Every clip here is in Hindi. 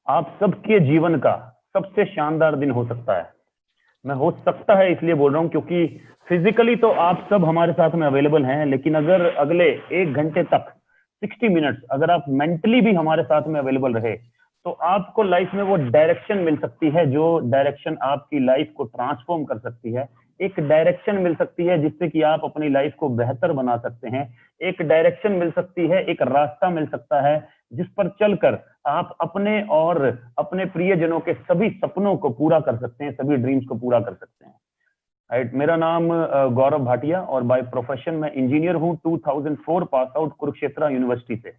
आप सबके जीवन का सबसे शानदार दिन हो सकता है। मैं हो सकता है इसलिए बोल रहा हूं क्योंकि फिजिकली तो आप सब हमारे साथ में अवेलेबल हैं, लेकिन अगर अगले 1 घंटे तक 60 मिनट्स अगर आप मेंटली भी हमारे साथ में अवेलेबल रहे तो आपको लाइफ में वो डायरेक्शन मिल सकती है जो डायरेक्शन आपकी लाइफ को ट्रांसफॉर्म कर सकती है। एक डायरेक्शन मिल सकती है जिससे कि आप अपनी लाइफ को बेहतर बना सकते हैं। एक डायरेक्शन मिल सकती है, एक रास्ता मिल सकता है जिस पर चलकर आप अपने और अपने प्रियजनों के सभी सपनों को पूरा कर सकते हैं, सभी ड्रीम्स को पूरा कर सकते हैं। राइट, मेरा नाम गौरव भाटिया और बाय प्रोफेशन मैं इंजीनियर हूं। 2004 पास आउट कुरुक्षेत्र यूनिवर्सिटी से।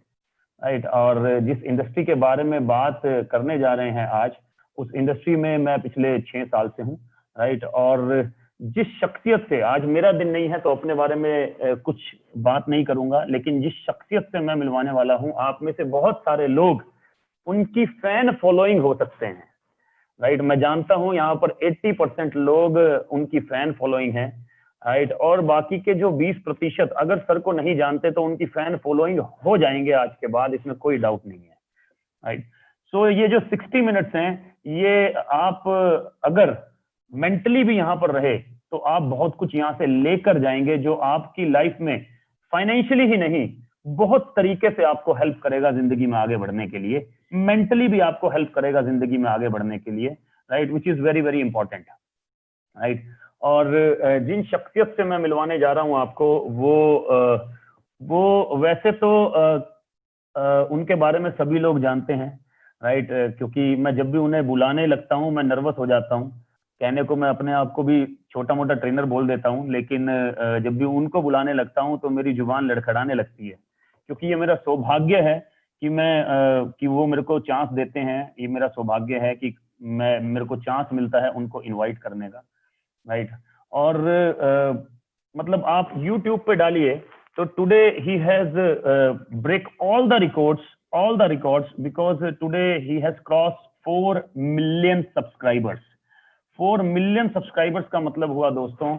राइट, और जिस इंडस्ट्री के बारे में बात करने जा रहे हैं आज, उस इंडस्ट्री में मैं पिछले 6 साल से हूँ। राइट, और जिस शख्सियत से आज मेरा दिन नहीं है तो अपने बारे में कुछ बात नहीं करूंगा, लेकिन जिस शख्सियत से मैं मिलवाने वाला हूं, आप में से बहुत सारे लोग उनकी फैन फॉलोइंग हो सकते हैं। राइट, मैं जानता हूं यहाँ पर 80% लोग उनकी फैन फॉलोइंग है। राइट, और बाकी के जो 20% अगर सर को नहीं जानते तो उनकी फैन फॉलोइंग हो जाएंगे आज के बाद, इसमें कोई डाउट नहीं है। राइट, सो ये जो 60 मिनट्स हैं, ये आप अगर मेंटली भी यहाँ पर रहे तो आप बहुत कुछ यहाँ से लेकर जाएंगे जो आपकी लाइफ में फाइनेंशियली ही नहीं, बहुत तरीके से आपको हेल्प करेगा जिंदगी में आगे बढ़ने के लिए। मेंटली भी आपको हेल्प करेगा जिंदगी में आगे बढ़ने के लिए। Right, which is very very important. Right, और जिन शख्सियत से मैं मिलवाने जा रहा हूं आपको, वो वैसे तो उनके बारे में सभी लोग जानते हैं। राइट, क्योंकि मैं जब भी उन्हें बुलाने लगता हूं मैं नर्वस हो जाता हूं। कहने को मैं अपने आप को भी छोटा मोटा ट्रेनर बोल देता हूं, लेकिन जब भी उनको बुलाने लगता हूं तो मेरी जुबान लड़खड़ाने लगती है, क्योंकि ये मेरा सौभाग्य है कि कि वो मेरे को चांस देते हैं। ये मेरा सौभाग्य है कि मेरे को चांस मिलता है उनको इनवाइट करने का। राइट, और मतलब आप YouTube पे डालिए तो today he has break all the records because today he has cross 4 million subscribers. 4 million subscribers का मतलब हुआ दोस्तों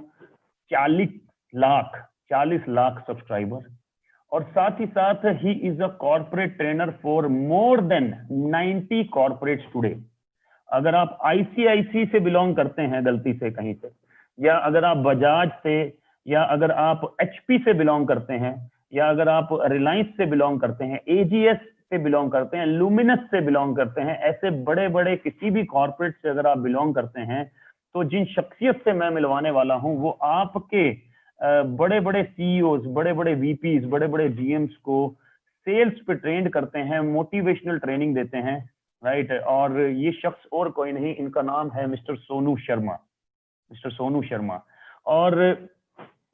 40 लाख, 40 लाख सब्सक्राइबर। और साथ ही साथ he is a corporate trainer for more than 90 corporates today. अगर आप आईसीआईसी से बिलोंग करते हैं गलती से कहीं से, या अगर आप बजाज से, या अगर आप एचपी से बिलोंग करते हैं, या अगर आप रिलायंस से बिलोंग करते हैं, एजीएस से बिलोंग करते हैं, लुमिनस से बिलोंग करते हैं, ऐसे बड़े बड़े किसी भी कॉर्पोरेट से अगर आप बिलोंग करते हैं, तो जिन शख्सियत से मैं मिलवाने वाला हूं वो आपके बड़े बड़े सीईओज, बड़े बड़े वीपीज, बड़े बड़े जीएम्स को सेल्स पे ट्रेंड करते हैं, मोटिवेशनल ट्रेनिंग देते हैं। राइट, और ये शख्स और कोई नहीं, इनका नाम है मिस्टर सोनू शर्मा। मिस्टर सोनू शर्मा। और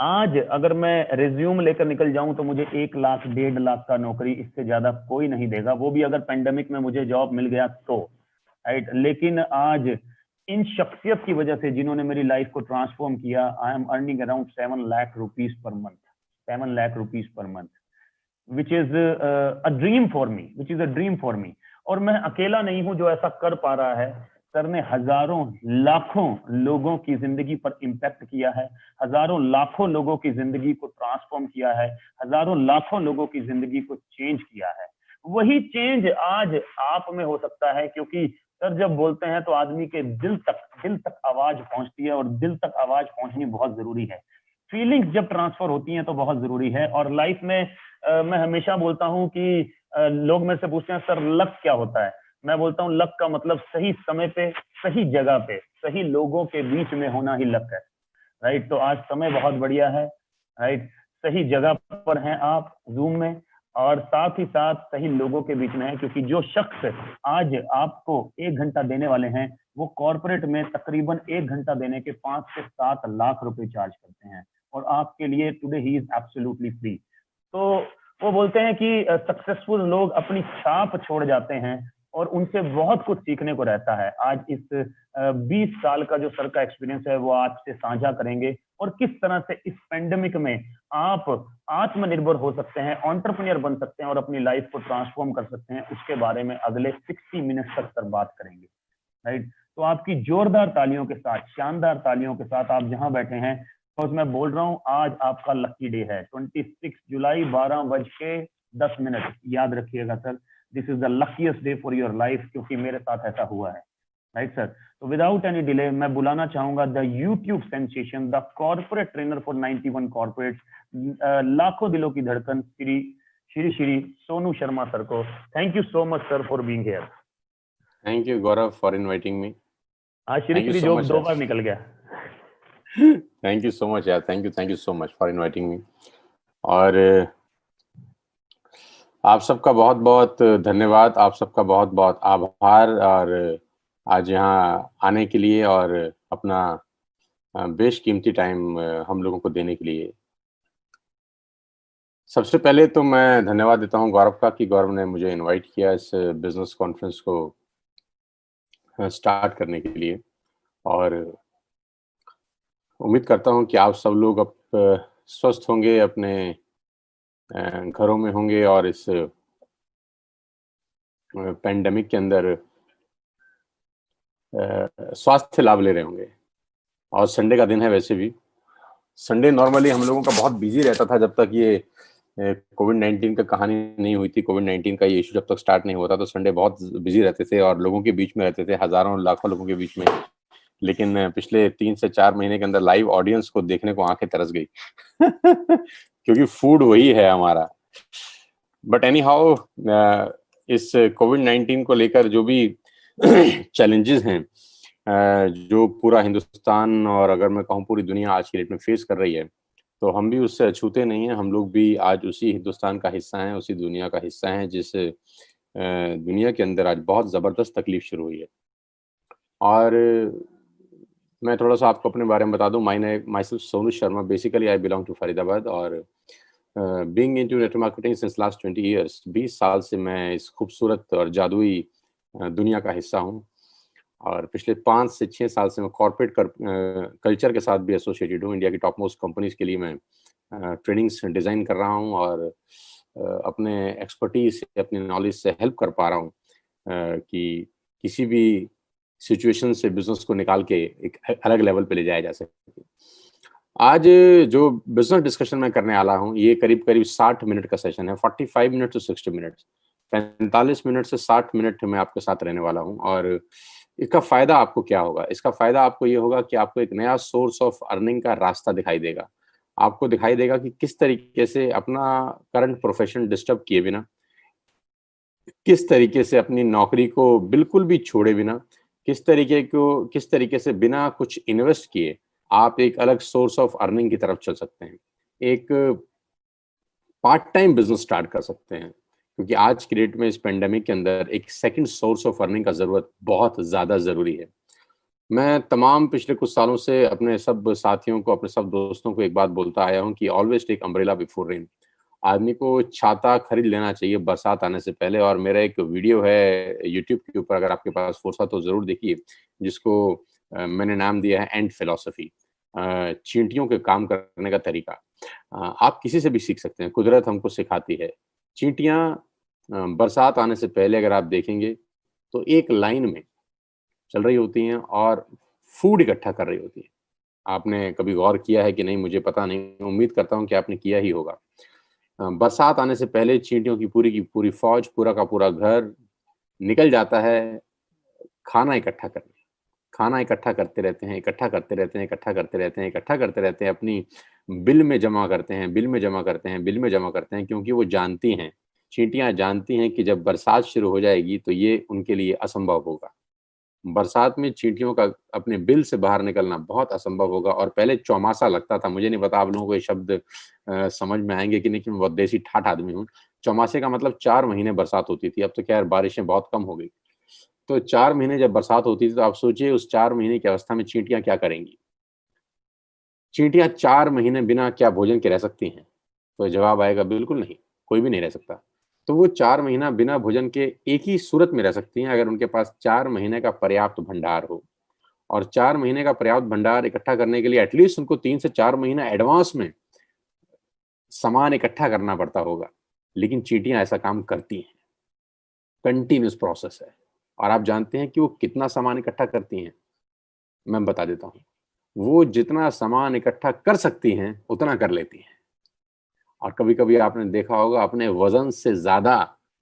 आज अगर मैं रिज्यूम लेकर निकल जाऊं तो मुझे 1 लाख 1.5 लाख का नौकरी, इससे ज्यादा कोई नहीं देगा, वो भी अगर पेंडेमिक में मुझे जॉब मिल गया तो। राइट, लेकिन आज इन शख्सियत की वजह से जिन्होंने मेरी लाइफ को ट्रांसफॉर्म किया, I am earning around 7 lakh rupees per month. 7 lakh rupees per month, which is a dream for me, which is a dream for me. और मैं अकेला नहीं हूं जो ऐसा कर पा रहा है। सर ने हजारों लाखों लोगों की जिंदगी पर इंपैक्ट किया है, हजारों लाखों लोगों की जिंदगी को ट्रांसफॉर्म किया है, हजारों लाखों लोगों की जिंदगी को चेंज किया है। वही चेंज आज आप में हो सकता है, क्योंकि सर जब बोलते हैं तो आदमी के दिल तक आवाज पहुंचती है, और दिल तक आवाज पहुंचनी बहुत जरूरी है। फीलिंग्स जब ट्रांसफर होती हैं तो बहुत जरूरी है। और लाइफ में मैं हमेशा बोलता हूं कि लोग मेरे से पूछते हैं सर लक क्या होता है। मैं बोलता हूं लक का मतलब सही समय पे, सही जगह पे, सही लोगों के बीच में होना ही लक है। राइट, तो आज समय बहुत बढ़िया है। राइट, सही जगह पर हैं आप जूम में, और साथ ही साथ सही लोगों के बीच में है, क्योंकि जो शख्स आज आपको 1 घंटा देने वाले हैं वो कॉर्पोरेट में तकरीबन 1 घंटा देने के 5 से 7 लाख रुपए चार्ज करते हैं, और आपके लिए today he is absolutely free. तो वो बोलते हैं कि सक्सेसफुल लोग अपनी छाप छोड़ जाते हैं, और उनसे बहुत कुछ सीखने को रहता है। आज इस 20 साल का जो सर का एक्सपीरियंस है वो आपसे साझा करेंगे, और किस तरह से इस पेंडेमिक में आप आत्मनिर्भर हो सकते हैं, एंटरप्रेन्योर बन सकते हैं और अपनी लाइफ को ट्रांसफॉर्म कर सकते हैं, उसके बारे में अगले 60 मिनट तक सर बात करेंगे। राइट, तो आपकी जोरदार तालियों के साथ, शानदार तालियों के साथ आप जहां बैठे हैं, तो मैं बोल रहा हूं आज आपका लकी डे है। 26 जुलाई 12 बज के 10 मिनट, याद रखिएगा sir, this is the luckiest day for your life, क्योंकि मेरे साथ ऐसा हुआ है, राइट सर। तो विदाउट एनी डिले मैं बुलाना चाहूंगा the YouTube sensation, the corporate trainer for 91 corporate, लाखों दिलों की धड़कन, श्री श्री श्री सोनू शर्मा सर को। Thank you so much sir for being here. Thank you Gaurav for inviting me. हाँ, श्री श्री जो 2 बार निकल गया। थैंक यू सो मच यार, thank you so much for inviting me. और आप सबका बहुत बहुत धन्यवाद, आप सबका बहुत बहुत आभार, और आज यहाँ आने के लिए और अपना बेशकीमती टाइम हम लोगों को देने के लिए। सबसे पहले तो मैं धन्यवाद देता हूँ गौरव का कि गौरव ने मुझे इनवाइट किया इस बिजनेस कॉन्फ्रेंस को स्टार्ट करने के लिए, और उम्मीद करता हूँ कि आप सब लोग अब स्वस्थ होंगे, अपने घरों में होंगे और इस पैंडेमिक के अंदर स्वास्थ्य लाभ ले रहे होंगे। और संडे का दिन है, वैसे भी संडे नॉर्मली हम लोगों का बहुत बिजी रहता था जब तक ये कोविड-19 का कहानी नहीं हुई थी, कोविड-19 का ये इशू जब तक स्टार्ट नहीं होता तो संडे बहुत बिजी रहते थे और लोगों के बीच में रहते थे, हजारों लाखों लोगों के बीच में। लेकिन पिछले 3 से 4 महीने के अंदर लाइव ऑडियंस को देखने को आंखें तरस गई क्योंकि फूड वही है हमारा। बट एनी हाउ, इस कोविड-19 को लेकर जो भी चैलेंजेस हैं जो पूरा हिंदुस्तान और अगर मैं कहूँ पूरी दुनिया आज की डेट में फेस कर रही है, तो हम भी उससे अछूते नहीं हैं। हम लोग भी आज उसी हिंदुस्तान का हिस्सा हैं, उसी दुनिया का हिस्सा हैं जिस दुनिया के अंदर आज बहुत ज़बरदस्त तकलीफ शुरू हुई है। और मैं थोड़ा सा आपको अपने बारे में बता दूं। Myself Sonu Sharma, basically I belong to Faridabad, और being into network marketing since last 20 years, 20 साल से मैं इस खूबसूरत और जादुई दुनिया का हिस्सा हूं। और पिछले 5 से 6 साल से मैं कॉर्पोरेट कल्चर के साथ भी एसोसिएटेड हूँ। इंडिया की टॉप मोस्ट कंपनीज के लिए मैं ट्रेनिंग्स डिज़ाइन कर रहा हूँ और अपने एक्सपर्टीज से, अपनी नॉलेज से हेल्प कर पा रहा हूँ कि किसी भी सिचुएशन से बिजनेस को निकाल के एक अलग लेवल पे ले जाया जा सके। आज जो बिजनेस डिस्कशन मैं करने वाला हूँ, ये करीब करीब 60 मिनट का सेशन है, 45 मिनट टू 60 मिनट, 45 मिनट से 60 मिनट मैं आपके साथ रहने वाला हूँ। और इसका फायदा आपको क्या होगा? इसका फायदा आपको ये होगा कि आपको एक नया सोर्स ऑफ अर्निंग का रास्ता दिखाई देगा। आपको दिखाई देगा कि किस तरीके से अपना करंट प्रोफेशन डिस्टर्ब किए बिना, किस तरीके से अपनी नौकरी को बिल्कुल भी छोड़े बिना, किस तरीके से बिना कुछ इन्वेस्ट किए आप एक अलग सोर्स ऑफ अर्निंग की तरफ चल सकते हैं। एक पार्ट टाइम बिजनेस स्टार्ट कर सकते हैं, क्योंकि आज की डेट में इस पेंडेमिक के अंदर एक सेकंड सोर्स ऑफ अर्निंग का जरूरत बहुत ज्यादा जरूरी है। मैं तमाम पिछले कुछ सालों से अपने सब साथियों को, अपने सब दोस्तों को एक बात बोलता आया हूं कि always take umbrella before rain. आदमी को छाता खरीद लेना चाहिए बरसात आने से पहले। और मेरा एक वीडियो है यूट्यूब के ऊपर, अगर आपके पास फुर्सत हो जरूर देखिए, जिसको मैंने नाम दिया है एंड फिलॉसफी, चींटियों के काम करने का तरीका। आप किसी से भी सीख सकते हैं, कुदरत हमको सिखाती है। चींटियां बरसात आने से पहले अगर आप देखेंगे तो एक लाइन में चल रही होती हैं और फूड इकट्ठा कर रही होती है। आपने कभी गौर किया है कि नहीं मुझे पता नहीं, उम्मीद करता हूं कि आपने किया ही होगा। बरसात आने से पहले चींटियों की पूरी फौज, पूरा का पूरा घर निकल जाता है खाना इकट्ठा करने। खाना इकट्ठा करते रहते हैं, इकट्ठा करते रहते हैं, इकट्ठा करते रहते हैं, इकट्ठा करते रहते हैं, अपनी बिल में जमा करते हैं, बिल में जमा करते हैं, बिल में जमा करते हैं, क्योंकि वो जानती हैं, चींटियां जानती हैं कि जब बरसात शुरू हो जाएगी तो ये उनके लिए असंभव होगा। बरसात में चींटियों का अपने बिल से बाहर निकलना बहुत असंभव होगा। और पहले चौमासा लगता था, मुझे नहीं पता आप लोगों को ये शब्द समझ में आएंगे कि नहीं, कि मैं बहुत देसी ठाठ आदमी हूँ। चौमासे का मतलब 4 महीने बरसात होती थी। अब तो क्या बारिशें बहुत कम हो गई। तो 4 महीने जब बरसात होती थी तो आप सोचिए उस 4 महीने की अवस्था में चींटियां क्या करेंगी। चींटियां 4 महीने बिना क्या भोजन के रह सकती हैं? तो जवाब आएगा बिल्कुल नहीं, कोई भी नहीं रह सकता। तो वो 4 महीना बिना भोजन के एक ही सूरत में रह सकती हैं, अगर उनके पास 4 महीने का पर्याप्त भंडार हो। और 4 महीने का पर्याप्त भंडार इकट्ठा करने के लिए एटलीस्ट उनको 3 से 4 महीना एडवांस में सामान इकट्ठा करना पड़ता होगा। लेकिन चींटियां ऐसा काम करती हैं, कंटिन्यूस प्रोसेस है। और आप जानते हैं कि वो कितना सामान इकट्ठा करती हैं? मैं बता देता हूँ। वो जितना सामान इकट्ठा कर सकती हैं उतना कर लेती हैं। और कभी कभी आपने देखा होगा अपने वजन से ज्यादा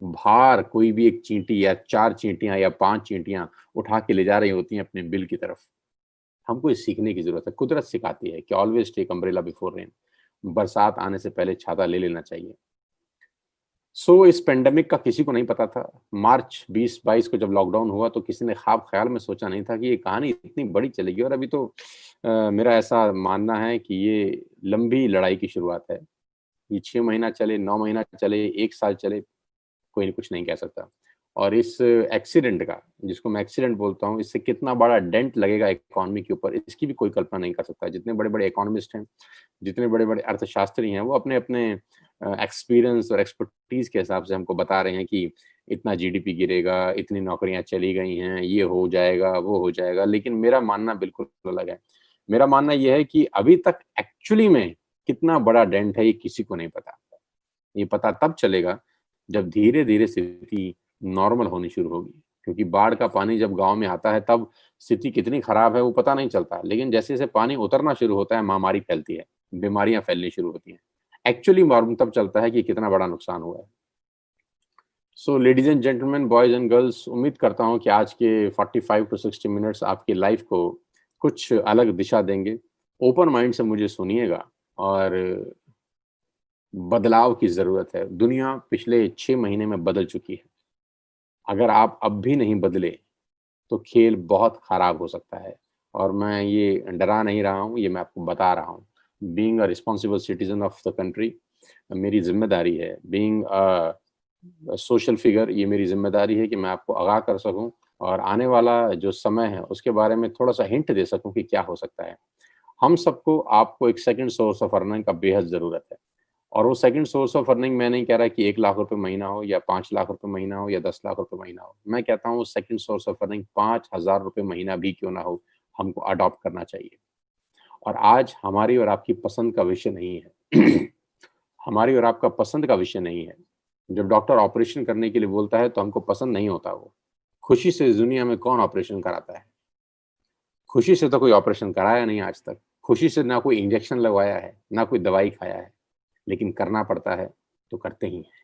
भार कोई भी एक चींटी या 4 चींटियां या 5 चींटियां उठा के ले जा रही होती हैं अपने बिल की तरफ। हमको ये सीखने की जरूरत है। कुदरत सिखाती है कि always take umbrella before rain. बरसात आने से पहले छाता ले लेना चाहिए। इस पेंडेमिक का किसी को नहीं पता था। मार्च 2022 को जब लॉकडाउन हुआ तो किसी ने ख्वाब ख्याल में सोचा नहीं था कि ये कहानी इतनी बड़ी चलेगी। और अभी तो मेरा ऐसा मानना है कि ये लंबी लड़ाई की शुरुआत है। ये 6 महीना चले, 9 महीना चले, 1 साल चले, कोई कुछ नहीं कह सकता। और इस एक्सीडेंट का, जिसको मैं एक्सीडेंट बोलता हूँ, इससे कितना बड़ा डेंट लगेगा इकोनॉमी के ऊपर, इसकी भी कोई कल्पना नहीं कर सकता। जितने बड़े-बड़े इकोनॉमिस्ट हैं, जितने बड़े-बड़े अर्थशास्त्री हैं, वो अपने-अपने एक्सपीरियंस और एक्सपर्टीज के हिसाब से हमको बता रहे हैं कि इतना जीडीपी गिरेगा, इतनी नौकरियां चली गई हैं, ये हो जाएगा, वो हो जाएगा। लेकिन मेरा मानना बिल्कुल अलग है। मेरा मानना ये है कि अभी तक एक्चुअली में कितना बड़ा डेंट है, ये किसी को नहीं पता। ये पता तब चलेगा जब धीरे-धीरे स्थिति नॉर्मल होनी शुरू होगी। क्योंकि बाढ़ का पानी जब गाँव में आता है तब स्थिति कितनी खराब है वो पता नहीं चलता। लेकिन जैसे-जैसे पानी उतरना शुरू होता है, महामारी फैलती है, बीमारियाँ फैलनी शुरू होती हैं। एक्चुअली मालूम तब चलता है कि कितना बड़ा नुकसान हुआ है। Ladies and gentleman, boys and girls, उम्मीद करता हूँ कि आज के 45 टू 60 मिनट्स आपकी लाइफ को कुछ अलग दिशा देंगे। ओपन माइंड से मुझे सुनिएगा और बदलाव की ज़रूरत है। दुनिया पिछले 6 महीने में बदल चुकी है। अगर आप अब भी नहीं बदले, तो खेल बहुत खराब हो सकता है। और मैं ये डरा नहीं रहा हूँ, ये मैं आपको बता रहा हूँ। Being a responsible citizen of the country, मेरी ज़िम्मेदारी है। बीइंग अ सोशल फिगर, ये मेरी ज़िम्मेदारी है कि मैं आपको आगाह कर सकूँ और आने वाला जो समय है, उसके बारे में थोड़ा-सा हिंट दे सकूँ कि क्या हो सकता है। हम सबको आपको एक सेकंड सोर्स ऑफ अर्निंग का बेहद ज़रूरत है। और वो सेकंड सोर्स ऑफ अर्निंग मैं नहीं कह रहा कि 1 लाख रुपए महीना हो या 5 लाख रुपए महीना हो या 10 लाख रुपए महीना हो। मैं कहता हूँ सेकंड सोर्स ऑफ अर्निंग 5,000 रुपए महीना भी क्यों ना हो, हमको अडॉप्ट करना चाहिए। और आज हमारी और आपकी पसंद का विषय नहीं है। हमारी और आपका पसंद का विषय नहीं है। जब डॉक्टर ऑपरेशन करने के लिए बोलता है तो हमको पसंद नहीं होता वो। खुशी से इस दुनिया में कौन ऑपरेशन कराता है? खुशी से तो कोई ऑपरेशन कराया नहीं आज तक। खुशी से ना कोई इंजेक्शन लगवाया है, ना कोई दवाई खाया है। लेकिन करना पड़ता है, तो करते ही हैं।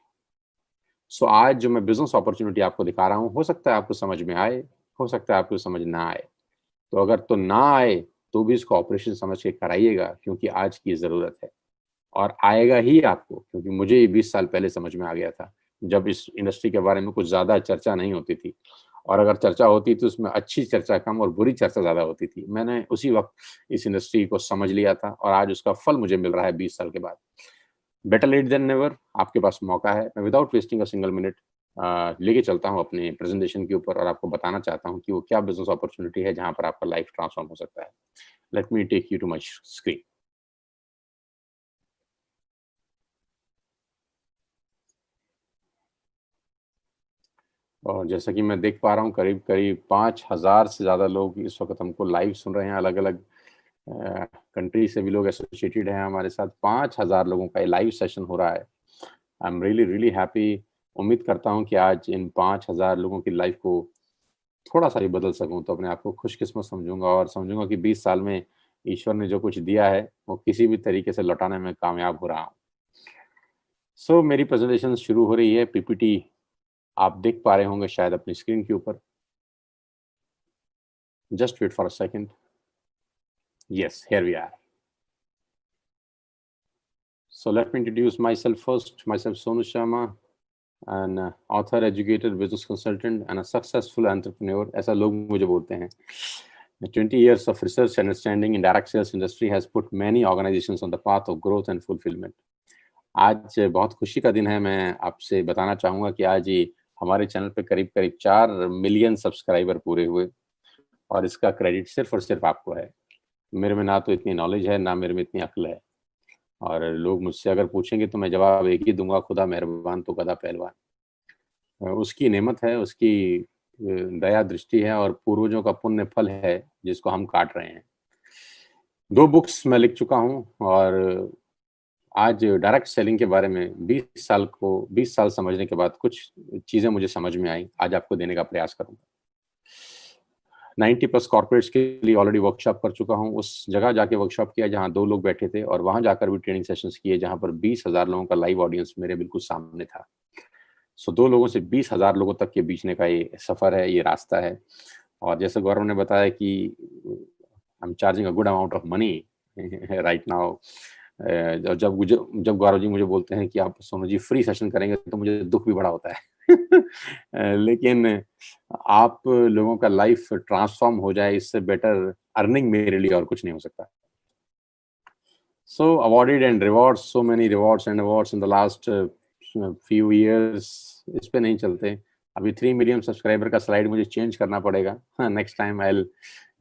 आज जो मैं बिज़नेस अपॉर्च्युनिटी आपको दिखा रहा हूँ, हो सकता है आपको समझ में आए, हो सकता है आपको समझ ना आए। तो अगर तो ना आए, तो भी इसको ऑपरेशन समझ के कराइएगा, क्योंकि आज की ज़रूरत है। और आएगा ही आपको, क्योंकि मुझे ये 20 साल पहले समझ में आ गया था, जब इस इंडस्ट्री के बारे में कुछ ज़्यादा चर्चा नहीं होती थी। और अगर चर्चा होती तो उसमें अच्छी चर्चा कम और बुरी चर्चा ज़्यादा होती थी। मैंने उसी वक़्त इस इंडस्ट्री को समझ लिया था और आज उसका फल मुझे मिल रहा है 20 साल के बाद। बेटर लेट देन नेवर, आपके पास मौका है। मैं without wasting a single minute लेके चलता हूँ अपने प्रेज़ेंटेशन के ऊपर और आपको बताना चाहता हूँ कि वो क्या बिज़नेस अपॉर्च्युनिटी है जहाँ पर आपका लाइफ़ ट्रांसफ़ॉर्म हो सकता है। Let me take you to my screen. और जैसा कि मैं देख पा रहा हूँ, करीब-करीब 5,000 से ज़्यादा लोग इस वक़्त हमको लाइव सुन रहे हैं। अलग-अलग कंट्री से भी लोग एसोसिएटेड हैं हमारे साथ। 5,000 लोगों का ये लाइव सेशन हो रहा है। I am really happy. उम्मीद करता हूँ कि आज इन 5,000 लोगों की लाइफ को थोड़ा-सा भी बदल सकूँ, तो अपने आप को खुशकिस्मत समझूँगा और समझूँगा कि 20 साल में ईश्वर ने जो कुछ दिया है, वो किसी भी तरीके से लौटाने में कामयाब हो रहा हूँ। मेरी प्रेज़ेंटेशन शुरू हो रही है। पीपीटी आप देख पा रहे होंगे शायद अपनी स्क्रीन के ऊपर। Just wait for a second. Yes, here we are. Let me introduce myself first. Myself Sonu Sharma, an author, educator, business consultant, and a successful entrepreneur. ऐसा लोग मुझे बोलते हैं. 20 years of research and understanding in direct sales industry has put many organizations on the path of growth and fulfillment. आज बहुत खुशी का दिन है। मैं आपसे बताना चाहूँगा कि आज ही हमारे चैनल पे करीब-करीब 4 मिलियन सब्सक्राइबर पूरे हुए और इसका क्रेडिट सिर्फ़ और सिर्फ़ आपको है। मेरे में ना तो इतनी नॉलेज है, ना मेरे में इतनी अक्ल है। और लोग मुझसे अगर पूछेंगे तो मैं जवाब एक ही दूँगा, खुदा मेहरबान तो गधा पहलवान। उसकी नेमत है, उसकी दया दृष्टि है और पूर्वजों का पुण्य फल है जिसको हम काट रहे हैं। 2 बुक्स मैं लिख चुका हूँ और आज डायरेक्ट सेलिंग के बारे में 20 साल समझने के बाद कुछ चीज़ें मुझे समझ में आई, आज आपको देने का प्रयास करूँगा। 90 प्लस कॉर्पोरेट्स के लिए ऑलरेडी वर्कशॉप कर चुका हूँ। उस जगह जाके वर्कशॉप किया जहाँ 2 लोग बैठे थे और वहाँ जाकर भी ट्रेनिंग सेशंस किए जहाँ पर 20,000 लोगों का लाइव ऑडियंस मेरे बिल्कुल सामने था। सो 2 लोगों से 20,000 लोगों तक के बीचने का ये सफर है, ये रास्ता है। और जैसे गौरव ने बताया कि I am charging a good amount of money right now. जब गौरव जी मुझे बोलते हैं कि आप सोनू जी फ्री सेशन करेंगे, तो मुझे दुख भी बड़ा होता है। लेकिन आप लोगों का लाइफ ट्रांसफॉर्म हो जाए, इससे बेटर अर्निंग मेरे लिए और कुछ नहीं हो सकता। So awarded and rewards, so many rewards and awards in the last few years, इस पे नहीं चलते। अभी 3 मिलियन सब्सक्राइबर का स्लाइड मुझे चेंज करना पड़ेगा। हाँ, next time I will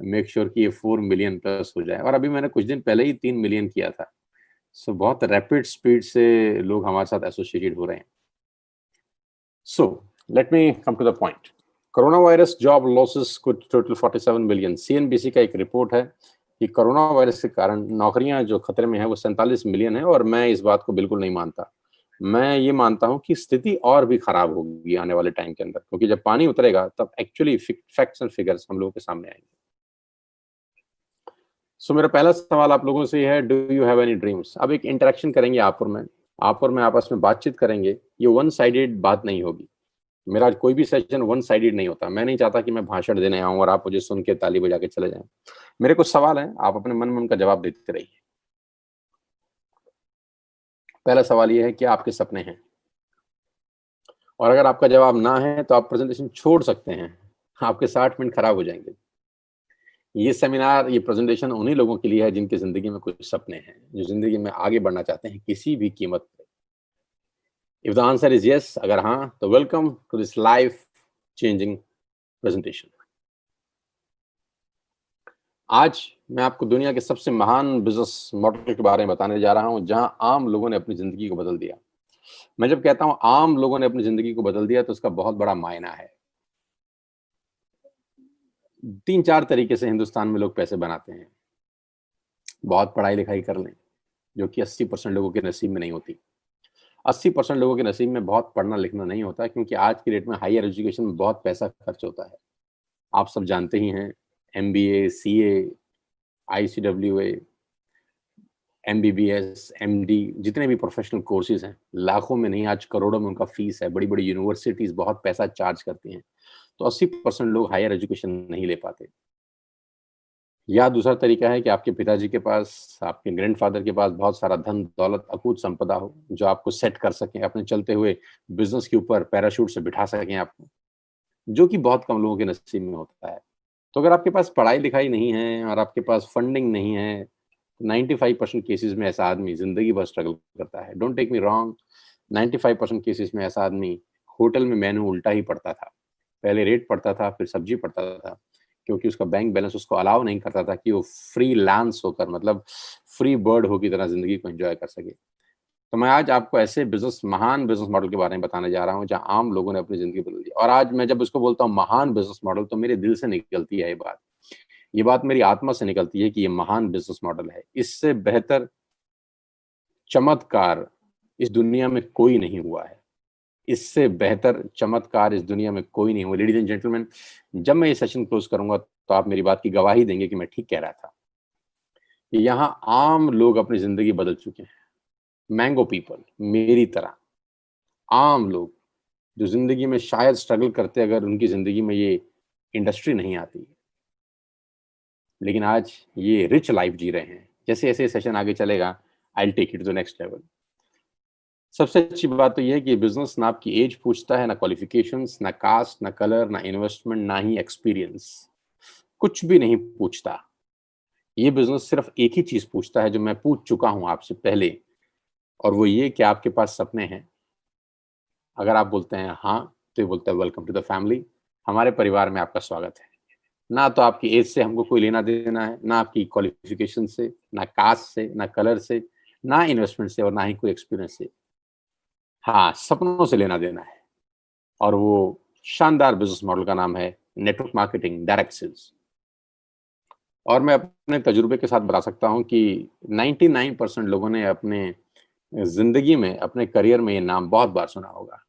make sure कि ये 4 मिलियन प्लस हो जाए। और अभी मैंने कुछ दिन पहले ही 3 मिलियन किया था। सो बहुत रैपिड स्पीड से लोग हमारे साथ एसोसिएटेड हो रहे हैं। So let me come to the point. Corona virus job losses could total 47 million. CNBC का एक रिपोर्ट है कि कोरोना वायरस के कारण नौकरियां जो खतरे में है वो 47 मिलियन है। और मैं इस बात को बिल्कुल नहीं मानता। मैं ये मानता हूं कि स्थिति और भी खराब होगी आने वाले टाइम के अंदर, क्योंकि जब पानी उतरेगा तब एक्चुअली फैक्ट्स एंड फिगर्स हम लोगों के सामने आएंगे। सो मेरा पहला सवाल आप लोगों से है, do you have any dreams? अब एक इंटरेक्शन करेंगे आप और मैं आपस में बातचीत करेंगे। ये वन साइडेड बात नहीं होगी। मेरा कोई भी सेशन वन साइडेड नहीं होता। मैं नहीं चाहता कि मैं भाषण देने आऊं और आप मुझे सुन के ताली बजा के चले जाएं। मेरे कुछ सवाल हैं, आप अपने मन में उनका जवाब देते रहिए। पहला सवाल यह है कि आपके सपने हैं, और अगर आपका जवाब ना है तो आप प्रेजेंटेशन छोड़ सकते हैं। आपके 60 मिनट खराब हो जाएंगे। ये सेमिनार, ये प्रेजेंटेशन उन्हीं लोगों के लिए है जिनकी जिंदगी में कुछ सपने हैं, जो जिंदगी में आगे बढ़ना चाहते हैं किसी भी कीमत पे। If the answer is yes, अगर हाँ, तो welcome to this life changing presentation. आज मैं आपको दुनिया के सबसे महान बिजनेस मॉडल के बारे में बताने जा रहा हूं, जहां आम लोगों ने अपनी जिंदगी को बदल दिया। मैं जब कहता हूं आम लोगों ने अपनी जिंदगी को बदल दिया, तो उसका बहुत बड़ा मायना है। 3-4 तरीके से हिंदुस्तान में लोग पैसे बनाते हैं। बहुत पढ़ाई लिखाई कर लें, जो कि 80% लोगों के नसीब में नहीं होती। 80% लोगों के नसीब में बहुत पढ़ना लिखना नहीं होता, क्योंकि आज की डेट में हायर एजुकेशन में बहुत पैसा खर्च होता है। आप सब जानते ही हैं, MBA, CA, ICWA, MBBS, MD, जितने भी प्रोफेशनल कोर्सेज हैं, लाखों में नहीं, आज करोड़ों में उनका फीस है। बड़ी बड़ी यूनिवर्सिटीज बहुत पैसा चार्ज करती हैं। तो 80% लोग हायर एजुकेशन नहीं ले पाते। या दूसरा तरीका है कि आपके पिताजी के पास, आपके ग्रैंडफादर के पास बहुत सारा धन दौलत, अकूत संपदा हो, जो आपको सेट कर सकें, अपने चलते हुए बिजनेस के ऊपर पैराशूट से बिठा सकें आपको, जो कि बहुत कम लोगों के नसीब में होता है। तो अगर आपके पास पढ़ाई लिखाई नहीं है और आपके पास फंडिंग नहीं है, 95% केसेस में ऐसा आदमी जिंदगी भर स्ट्रगल करता है। Don't take me wrong, 95% cases में ऐसा आदमी होटल में मेनू उल्टा ही पड़ता था। पहले रेट पड़ता था, फिर सब्जी पड़ता था, क्योंकि उसका बैंक बैलेंस उसको अलाउ नहीं करता था कि वो फ्री लांस होकर, मतलब फ्री बर्ड हो की तरह जिंदगी को एंजॉय कर सके। तो मैं आज आपको ऐसे महान बिजनेस मॉडल के बारे में बताने जा रहा हूं, जहां आम लोगों ने अपनी जिंदगी बदल दी। और आज मैं जब उसको बोलता हूं महान बिजनेस मॉडल, तो मेरे दिल से निकलती है ये बात मेरी आत्मा से निकलती है कि ये महान बिजनेस मॉडल है। इससे बेहतर चमत्कार इस दुनिया में कोई नहीं हुआ है। इससे बेहतर चमत्कार इस दुनिया में कोई नहीं हुआ। लेडीज एंड जेंटलमैन, जब मैं ये सेशन क्लोज करूंगा तो आप मेरी बात की गवाही देंगे कि मैं ठीक कह रहा था। यहाँ आम लोग अपनी जिंदगी बदल चुके हैं। मैंगो पीपल, मेरी तरह आम लोग, जो जिंदगी में शायद स्ट्रगल करते अगर उनकी जिंदगी में ये इंडस्ट्री नहीं आती, लेकिन आज ये रिच लाइफ जी रहे हैं। जैसे जैसे सेशन आगे चलेगा, I will take it to next level. सबसे अच्छी बात तो ये है कि बिजनेस ना आपकी एज पूछता है, ना क्वालिफिकेशंस, ना कास्ट, ना कलर, ना इन्वेस्टमेंट, ना ही एक्सपीरियंस, कुछ भी नहीं पूछता। ये बिजनेस सिर्फ एक ही चीज पूछता है, जो मैं पूछ चुका हूं आपसे पहले, और वो ये कि आपके पास सपने हैं। अगर आप बोलते हैं हाँ, तो ये बोलता है वेलकम टू द फैमिली, हमारे परिवार में आपका स्वागत है। ना तो आपकी एज से हमको कोई लेना देना है, ना आपकी क्वालिफिकेशन से, ना कास्ट से, ना कलर से, ना इन्वेस्टमेंट से, और ना ही कोई एक्सपीरियंस से। हाँ, सपनों से लेना देना है। और वो शानदार बिजनेस मॉडल का नाम है नेटवर्क मार्केटिंग, डायरेक्ट सेल्स। और मैं अपने तजुर्बे के साथ बता सकता हूं कि 99% लोगों ने अपने जिंदगी में, अपने करियर में ये नाम बहुत बार सुना होगा।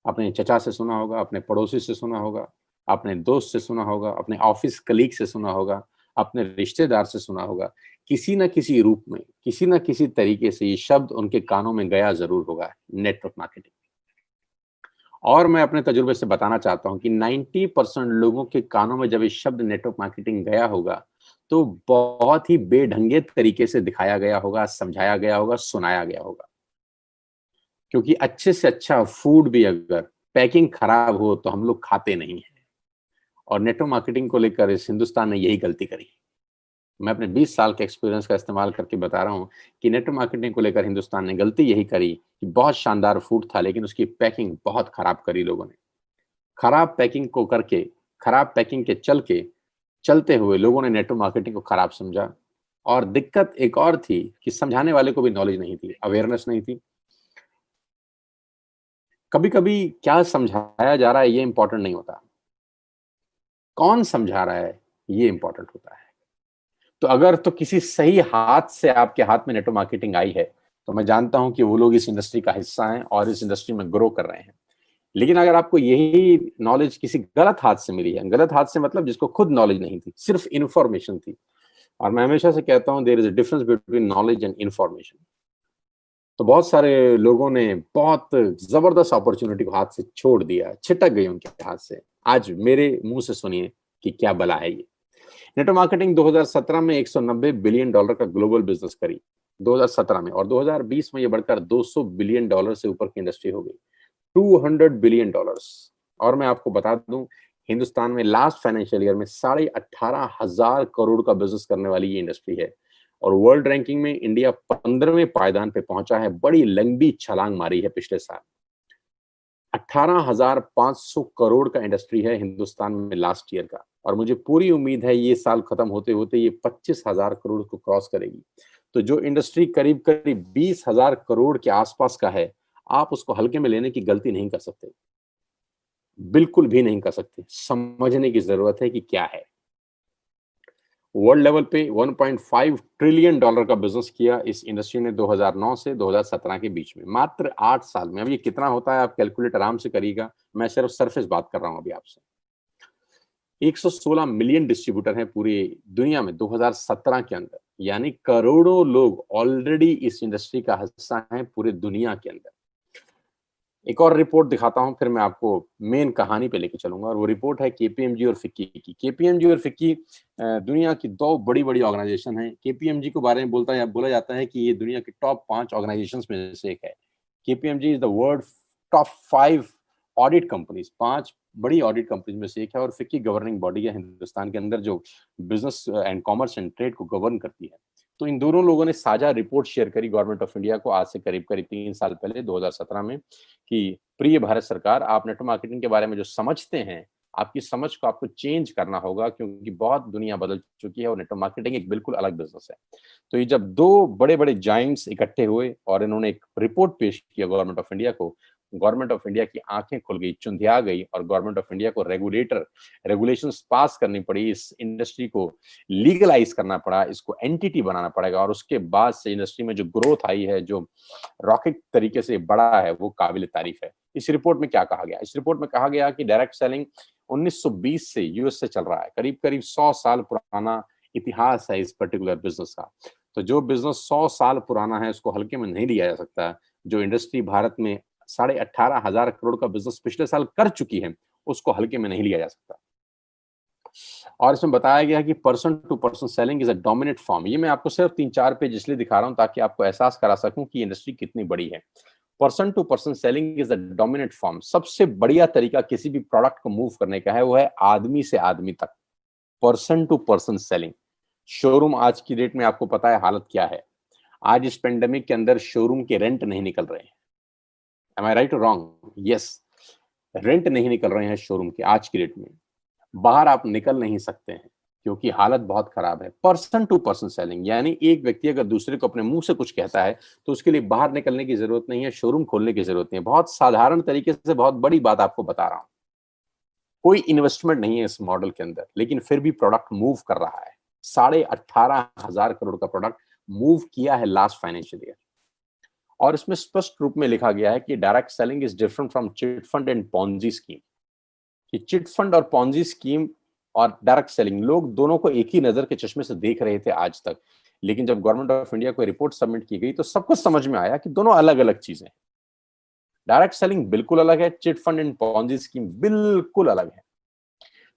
अपने चचा से सुना होगा, अपने पड़ोसी से सुना होगा, अपने दोस्त से सुना होगा, अपने ऑफिस कलीग से सुना होगा, अपने रिश्तेदार से सुना होगा। किसी न किसी रूप में, किसी न किसी तरीके से ये शब्द उनके कानों में गया जरूर होगा, नेटवर्क मार्केटिंग। और मैं अपने तजुर्बे से बताना चाहता हूं कि 90% लोगों के कानों में जब ये शब्द नेटवर्क मार्केटिंग गया होगा तो बहुत ही बेढंगे तरीके से दिखाया गया होगा, समझाया गया होगा, सुनाया गया होगा। क्योंकि अच्छे से अच्छा फूड भी अगर पैकिंग खराब हो तो हम लोग खाते नहीं हैं। और नेटवर्क मार्केटिंग को लेकर इस हिंदुस्तान ने यही गलती करी। मैं अपने 20 साल के एक्सपीरियंस का इस्तेमाल करके बता रहा हूँ कि नेटवर्क मार्केटिंग को लेकर हिंदुस्तान ने गलती यही करी कि बहुत शानदार फूड था लेकिन उसकी पैकिंग बहुत खराब करी लोगों ने। खराब पैकिंग को करके, खराब पैकिंग के चलते हुए लोगों ने नेटवर्क मार्केटिंग को खराब समझा। और दिक्कत एक और थी कि समझाने वाले को भी नॉलेज नहीं थी, अवेयरनेस नहीं थी। कभी कभी क्या समझाया जा रहा है ये इंपॉर्टेंट नहीं होता, कौन समझा रहा है ये इंपॉर्टेंट होता है। तो अगर तो किसी सही हाथ से आपके हाथ में नेटवर्क मार्केटिंग आई है तो मैं जानता हूं कि वो लोग इस इंडस्ट्री का हिस्सा हैं और इस इंडस्ट्री में ग्रो कर रहे हैं। लेकिन अगर आपको यही नॉलेज किसी गलत हाथ से मिली है, गलत हाथ से मतलब जिसको खुद नॉलेज नहीं थी, सिर्फ इन्फॉर्मेशन थी। और मैं हमेशा से कहता हूं there is a difference between knowledge and information. तो बहुत सारे लोगों ने बहुत जबरदस्त अपॉर्चुनिटी को हाथ से छोड़ दिया, छिटक गई उनके हाथ से। आज मेरे मुंह से सुनिए कि क्या बला है ये। नेटवर्क मार्केटिंग 2017 में 190 बिलियन डॉलर का ग्लोबल बिजनेस करी 2017 में, और 2020 में ये बढ़कर 200 बिलियन डॉलर से ऊपर की इंडस्ट्री हो गई, 200 बिलियन डॉलर्स। और मैं आपको बता दूं हिंदुस्तान में लास्ट फाइनेंशियल ईयर में 18,500 करोड़ का बिजनेस करने वाली ये इंडस्ट्री है। और वर्ल्ड रैंकिंग में इंडिया 15वें पायदान पे पहुंचा है, बड़ी लंबी छलांग मारी है पिछले साल। 18,500 करोड़ का इंडस्ट्री है हिंदुस्तान में लास्ट ईयर का, और मुझे पूरी उम्मीद है ये साल खत्म होते होते ये 25,000 करोड़ को क्रॉस करेगी। तो जो इंडस्ट्री करीब करीब 20,000 करोड़ के आसपास का है, आप उसको हल्के में लेने की गलती नहीं कर सकते, बिल्कुल भी नहीं कर सकते। समझने की जरूरत है कि क्या है। वर्ल्ड लेवल पे 1.5 ट्रिलियन डॉलर का बिजनेस किया इस इंडस्ट्री ने 2009 से 2017 के बीच में, मात्र 8 साल में। अब ये कितना होता है आप कैलकुलेट आराम से करिएगा, मैं सिर्फ सरफेस बात कर रहा हूं अभी आपसे। 116 मिलियन डिस्ट्रीब्यूटर हैं पूरी दुनिया में 2017 के अंदर, यानी करोड़ों लोग ऑलरेडी इस इंडस्ट्री का हिस्सा हैं पूरे दुनिया के अंदर। एक और रिपोर्ट दिखाता हूं, फिर मैं आपको मेन कहानी पे लेके चलूंगा, और वो रिपोर्ट है केपीएमजी और फिक्की की। केपीएमजी और फिक्की दुनिया की दो बड़ी बड़ी ऑर्गेनाइजेशन हैं। केपीएमजी के बारे में बोला जाता है कि ये दुनिया की टॉप 5 ऑर्गेनाइजेशंस में से एक है। KPMG is the world top 5 audit companies, 5 बड़ी ऑडिट कंपनीज में से एक है। और फिक्की गवर्निंग बॉडी है हिंदुस्तान के अंदर जो business and commerce and trade को गवर्न करती है। तो इन दोनों लोगों ने साझा रिपोर्ट शेयर करी गवर्नमेंट ऑफ इंडिया को आज से करीब करीब 3 साल पहले 2017 में, कि प्रिय भारत सरकार, आप नेटवर्क मार्केटिंग के बारे में जो समझते हैं, आपकी समझ को आपको चेंज करना होगा, क्योंकि बहुत दुनिया बदल चुकी है और नेटवर्क मार्केटिंग एक बिल्कुल अलग बिजनेस है। तो ये जब दो बड़े बड़े जाइंट्स इकट्ठे हुए और इन्होंने एक रिपोर्ट पेश किया गवर्नमेंट ऑफ इंडिया को, गवर्नमेंट ऑफ इंडिया की आंखें खुल गई, चुंधिया गई, और गवर्नमेंट ऑफ इंडिया को रेगुलेशंस पास करनी पड़ी, इस इंडस्ट्री को लीगलाइज करना पड़ा, इसको एंटिटी बनाना पड़ेगा। और उसके बाद से इंडस्ट्री में जो ग्रोथ आई है, जो रॉकेट तरीके से बढ़ा है, वो काबिल तारीफ है। इस रिपोर्ट में क्या कहा गया? इस रिपोर्ट में कहा गया कि डायरेक्ट सेलिंग 1920 से यूएस से चल रहा है, करीब करीब 100 साल पुराना इतिहास है इस पर्टिकुलर बिजनेस का। तो जो बिजनेस 100 साल पुराना है उसको हल्के में नहीं लिया जा सकता। जो इंडस्ट्री भारत में 18,500 करोड़ का बिजनेस पिछले साल कर चुकी है, उसको हल्के में नहीं लिया जा सकता। और इसमें बताया गया कि person to person selling is a dominant form. ये मैं आपको सिर्फ 3-4 पेज इसलिए दिखा रहा हूं ताकि आपको एहसास करा सकूं कि इंडस्ट्री कितनी बड़ी है। Person to person selling is a dominant form. सबसे बढ़िया तरीका किसी भी प्रोडक्ट को मूव करने का है वो है आदमी से आदमी तक, person to person selling. Showroom आज की डेट में आपको पता है हालत क्या है। आज इस पेंडेमिक के अंदर शोरूम के रेंट नहीं निकल रहे हैं। एम आई राइट और रॉन्ग? यस, रेंट नहीं निकल रहे हैं शोरूम के आज की डेट में। बाहर आप निकल नहीं सकते हैं क्योंकि हालत बहुत खराब है। पर्सन टू पर्सन सेलिंग यानी एक व्यक्ति अगर दूसरे को अपने मुंह से कुछ कहता है तो उसके लिए बाहर निकलने की जरूरत नहीं है, शोरूम खोलने की जरूरत नहीं है। बहुत साधारण तरीके से बहुत बड़ी बात आपको बता रहा हूं। कोई इन्वेस्टमेंट नहीं है इस मॉडल के अंदर, लेकिन फिर भी प्रोडक्ट मूव कर रहा है। 18,500 करोड़ का प्रोडक्ट मूव किया है लास्ट फाइनेंशियल ईयर। और इसमें स्पष्ट रूप में लिखा गया है कि direct selling is different from chit fund and Ponzi scheme. कि चिट फंड और पॉन्जी स्कीम और डायरेक्ट सेलिंग, लोग दोनों को एक ही नजर के चश्मे से देख रहे थे आज तक, लेकिन जब गवर्नमेंट ऑफ इंडिया को रिपोर्ट सबमिट की गई तो सबको समझ में आया कि दोनों अलग अलग चीजें हैं। डायरेक्ट सेलिंग बिल्कुल अलग है, chit fund and Ponzi scheme बिल्कुल अलग है।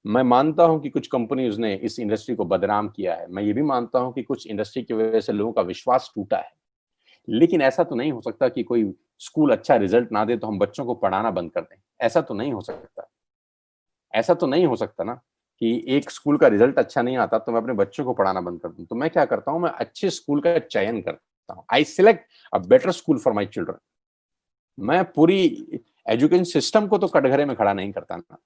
मैं मानता हूं कि कुछ कंपनीज ने इस इंडस्ट्री को बदनाम किया है, मैं ये भी मानता हूं कि कुछ इंडस्ट्री की वजह से लोगों का विश्वास टूटा है, लेकिन ऐसा तो नहीं हो सकता कि कोई स्कूल अच्छा रिजल्ट ना दे तो हम बच्चों को पढ़ाना बंद कर दें। ऐसा तो नहीं हो सकता, ऐसा तो नहीं हो सकता ना कि एक स्कूल का रिजल्ट अच्छा नहीं आता तो मैं अपने बच्चों को पढ़ाना बंद कर दूं। तो मैं क्या करता हूं, मैं अच्छे स्कूल का चयन करता हूं। आई select a better school for my children. मैं पूरी एजुकेशन सिस्टम को तो कटघरे में खड़ा नहीं करता ना,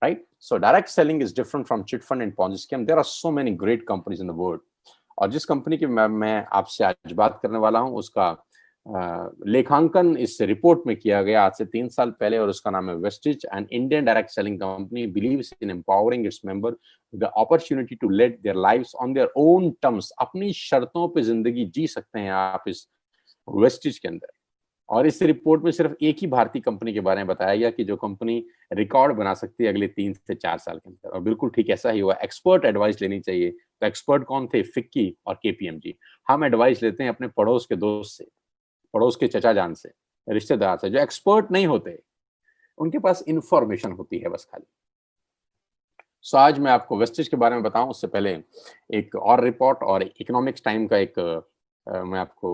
right? So direct selling is different from chit fund and Ponzi scheme. There are so many great companies in the world. और जिस कंपनी की मैं आपसे आज बात करने वाला हूं, उसका लेखांकन इस रिपोर्ट में किया गया आज से 3 साल पहले, और उसका नाम है Vestige. And Indian direct selling company believes in empowering its member the opportunity to lead their lives on their own terms. अपनी शर्तों पे जिंदगी जी सकते हैं आप इस वेस्टिज के अंदर। और इस रिपोर्ट में सिर्फ एक ही भारतीय कंपनी के बारे में बताया गया कि जो कंपनी रिकॉर्ड बना सकती है अगले 3 से 4 साल के अंदर, और बिल्कुल ठीक ऐसा ही हुआ। एक्सपर्ट एडवाइस लेनी चाहिए, तो एक्सपर्ट कौन थे? फिक्की और केपीएमजी। हम एडवाइस लेते हैं अपने पड़ोस के दोस्त से, पड़ोस के चचा जान से, रिश्तेदार से, जो एक्सपर्ट नहीं होते, उनके पास इंफॉर्मेशन होती है बस खाली। सो आज मैं आपको वेस्टेज के बारे में बताऊं उससे पहले एक और रिपोर्ट और इकोनॉमिक्स टाइम का एक मैं आपको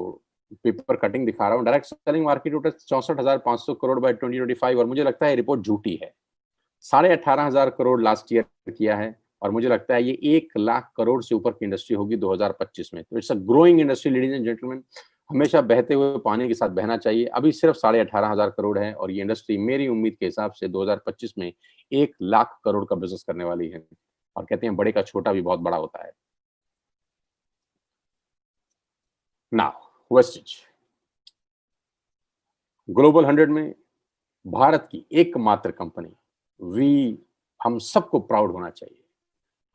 पेपर कटिंग दिखा रहा हूं। Direct selling market total 64,500 crore by 2025, और मुझे लगता है ये रिपोर्ट झूठी है। 18,500 करोड़ लास्ट ईयर किया है, और मुझे लगता है ये 1 लाख करोड़ से ऊपर की इंडस्ट्री होगी 2025 में। तो it's a growing industry ladies and gentleman. हमेशा बहते हुए पानी के साथ बहना चाहिए। अभी सिर्फ 18,500 करोड़ है, और ये इंडस्ट्री मेरी उम्मीद के हिसाब से 2025 में 1 लाख करोड़ का बिजनेस करने वाली है। और कहते हैं बड़े का छोटा भी बहुत बड़ा होता है। नाउ वेस्टिज ग्लोबल 100 में भारत की एकमात्र कंपनी। वी हम सबको प्राउड होना चाहिए,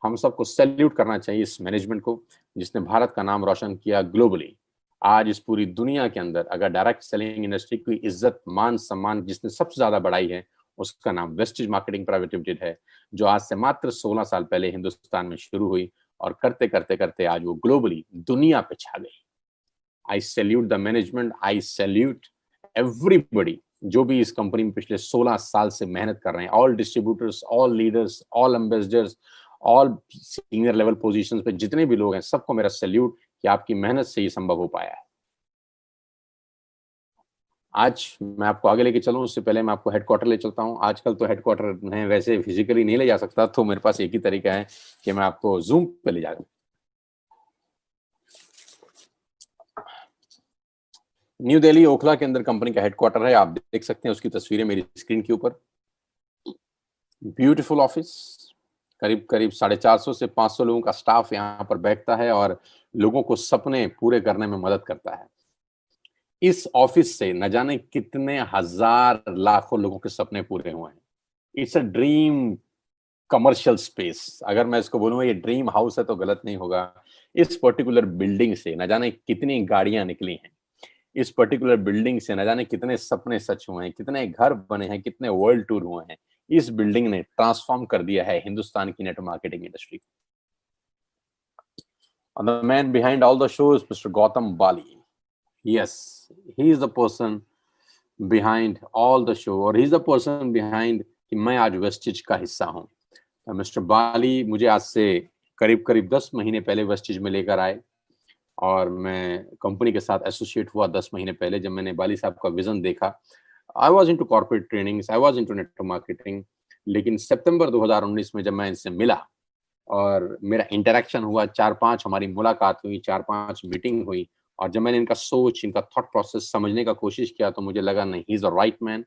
हम सबको सैल्यूट करना चाहिए इस मैनेजमेंट को जिसने भारत का नाम रोशन किया ग्लोबली। आज इस पूरी दुनिया के अंदर अगर डायरेक्ट सेलिंग इंडस्ट्री की इज्जत मान सम्मान जिसने सबसे ज्यादा बढ़ाई है, उसका नाम वेस्टिज मार्केटिंग प्राइवेट लिमिटेड है, जो आज से मात्र 16 साल पहले हिंदुस्तान में शुरू हुई, और करते करते करते आज वो ग्लोबली दुनिया पे छा गई। आई salute the management, I salute everybody जो भी इस कंपनी में पिछले 16 साल से मेहनत कर रहे हैं। All distributors, all leaders, all ambassadors, all senior level positions पे जितने भी लोग हैं, सबको मेरा सैल्यूट कि आपकी मेहनत से ये संभव हो पाया है। आज मैं आपको आगे लेके चलूं उससे पहले मैं आपको हेडक्वार्टर ले चलता हूं। आजकल तो हेडक्वार्टर में वैसे फिजिकली नहीं ले जा सकता, तो मेरे पास एक ही तरीका है कि मैं आपको जूम पे ले जाऊं। न्यू दिल्ली ओखला के अंदर कंपनी का हेडक्वार्टर है। आप देख सकते हैं उसकी तस्वीरें मेरी स्क्रीन के ऊपर। ब्यूटीफुल ऑफिस, करीब करीब 450 से 500 लोगों का स्टाफ यहाँ पर बैठता है और लोगों को सपने पूरे करने में मदद करता है। इस ऑफिस से न जाने कितने हजार लाखों लोगों के सपने पूरे हुए हैं। It's a dream commercial space. अगर मैं इसको बोलूंगा ये ड्रीम हाउस है तो गलत नहीं होगा। इस पर्टिकुलर बिल्डिंग से न जाने कितनी गाड़ियां निकली हैं, इस पर्टिकुलर बिल्डिंग से न जाने कितने सपने सच हुए हैं, कितने घर बने हैं, कितने वर्ल्ड टूर हुए हैं। इस बिल्डिंग ने ट्रांसफॉर्म कर दिया है हिंदुस्तान की network marketing industry. And the man behind all the show is Mr. Gautam Bali. Yes, he is the person behind all the show, और he is the person behind कि मैं आज वेस्टिज का हिस्सा हूँ। मिस्टर बाली मुझे आज से करीब करीब 10 महीने पहले वेस्टिज में लेकर आए, और मैं कंपनी के साथ एसोसिएट हुआ 10 महीने पहले जब मैंने बाली साहब का विजन देखा। I was into corporate trainings, I was into network marketing, लेकिन सितंबर 2019 में जब मैं इनसे मिला और मेरा इंटरेक्शन हुआ, 4-5 हमारी मुलाकात हुई, 4-5 मीटिंग हुई, और जब मैंने इनका सोच, इनका थॉट प्रोसेस समझने का कोशिश किया तो मुझे लगा नहीं, he is the right man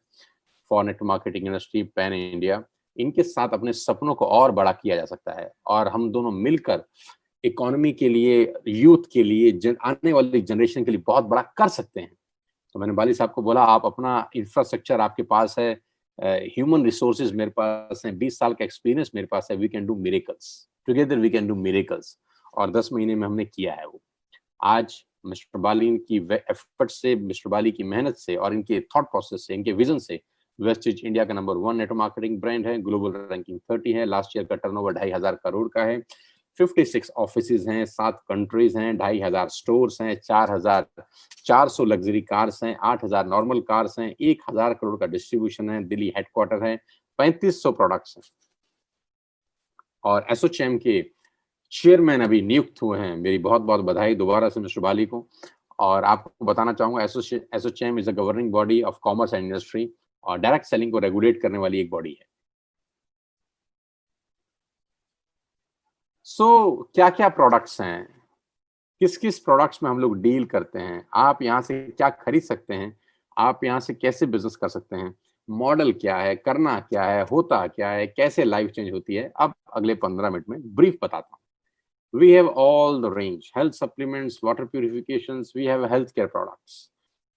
for network marketing industry pan India. इनके साथ अपने सपनों को और बड़ा किया जा सकता है, और हम दोनों मिलकर इकोनॉमी के लिए, यूथ के लिए, आने वाली जनरेशन के लिए बहुत बड़ा कर सकते हैं। तो मैंने बाली साहब को बोला, आप अपना इंफ्रास्ट्रक्चर आपके पास है, ह्यूमन रिसोर्सेज मेरे पास है, 20 साल का एक्सपीरियंस मेरे पास है, we can do miracles together, we can do miracles. और 10 महीने में हमने किया है वो। आज मिस्टर बाली की एफर्ट से, मिस्टर बाली की मेहनत से, और इनके थॉट प्रोसेस से, इनके विजन से वेस्टिज इंडिया का नंबर 1 नेटवर्क मार्केटिंग ब्रांड है। ग्लोबल रैंकिंग 30 है। लास्ट ईयर का टर्नओवर 2,500 करोड़ का है। 56 ऑफिसेज हैं, 7 कंट्रीज हैं, 2500 स्टोर्स हैं, 4400 लग्जरी कार्स हैं, 8000 नॉर्मल कार्स हैं, 1000 करोड़ का डिस्ट्रीब्यूशन है, दिल्ली हेडक्वार्टर है, 3500 प्रोडक्ट्स हैं। और एसोचैम के चेयरमैन अभी नियुक्त हुए हैं। मेरी बहुत बहुत बधाई दोबारा से मिस्टर बाली को। और आपको बताना चाहूंगा ASSOCHAM is a governing body of commerce and industry और डायरेक्ट सेलिंग को रेगुलेट करने वाली एक बॉडी है। क्या क्या प्रोडक्ट्स हैं, किस किस प्रोडक्ट्स में हम लोग डील करते हैं, आप यहाँ से क्या खरीद सकते हैं, आप यहाँ से कैसे बिजनेस कर सकते हैं, मॉडल क्या है, करना क्या है, होता क्या है, कैसे लाइफ चेंज होती है, अब अगले 15 मिनट में ब्रीफ बताता हूँ। We have all the range, health supplements, water purifications, we have healthcare products,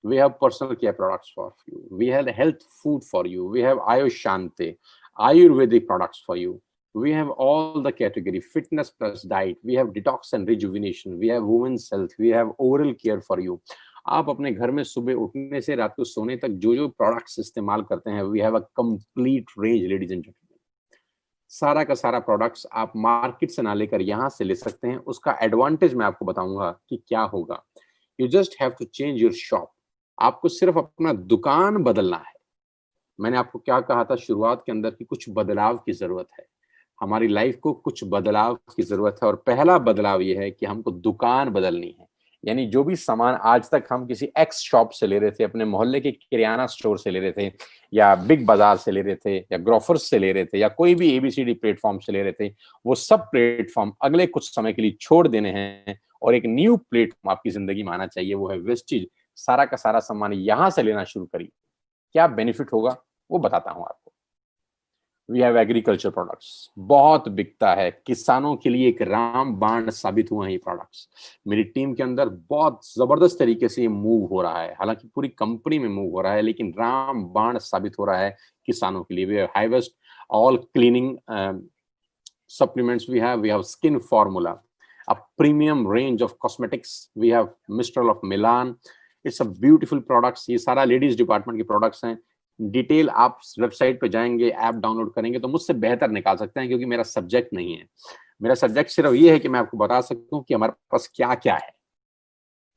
we have personal care products for you, we have health food for you, we have Ayush Shanti, Ayurvedic products for you, we have all the category, fitness plus diet, we have detox and rejuvenation, we have women's health, we have oral care for you. आप अपने घर में सुबह उठने से रात को सोने तक जो जो प्रोडक्ट्स इस्तेमाल करते हैं, we have a complete range, ladies and gentlemen. सारा का सारा प्रोडक्ट्स आप मार्केट से ना लेकर यहां से ले सकते हैं। उसका एडवांटेज मैं आपको बताऊंगा कि क्या होगा। You just have to change your shop. आपको सिर्फ अपना दुकान बदलना है। मैंने आपको क्या कहा था शुरुआत के अंदर कि कुछ बदलाव की जरूरत है। हमारी लाइफ को कुछ बदलाव की जरूरत है और पहला बदलाव यह है कि हमको दुकान बदलनी है। यानी जो भी सामान आज तक हम किसी एक्स शॉप से ले रहे थे, अपने मोहल्ले के किराना स्टोर से ले रहे थे, या बिग बाजार से ले रहे थे, या ग्रोफर्स से ले रहे थे, या कोई भी एबीसीडी प्लेटफॉर्म से ले रहे थे, वो सब प्लेटफॉर्म अगले कुछ समय के लिए छोड़ देने हैं और एक न्यू प्लेटफॉर्म आपकी जिंदगी में आना चाहिए, वो है वेस्टीज। सारा का सारा सामान यहां से लेना शुरू करिए। क्या बेनिफिट होगा वो बताता हूं आपको। वी हैव एग्रीकल्चर प्रोडक्ट्स, बहुत बिकता है, किसानों के लिए एक रामबाण साबित हुए हैं ये प्रोडक्ट्स। मेरी टीम के अंदर बहुत जबरदस्त तरीके से ये मूव हो रहा है, हालांकि पूरी कंपनी में मूव हो रहा है, लेकिन रामबाण साबित हो रहा है किसानों के लिए। We have highest all cleaning supplements, we have skin formula, a premium range of cosmetics, we have Mistral of Milan. It's a beautiful products। ये सारा लेडीज डिपार्टमेंट के प्रोडक्ट्स हैं। डिटेल आप वेबसाइट पे जाएंगे, ऐप डाउनलोड करेंगे तो मुझसे बेहतर निकाल सकते हैं, क्योंकि मेरा सब्जेक्ट नहीं है। मेरा सब्जेक्ट सिर्फ ये है कि मैं आपको बता सकूं कि हमारे पास क्या क्या है,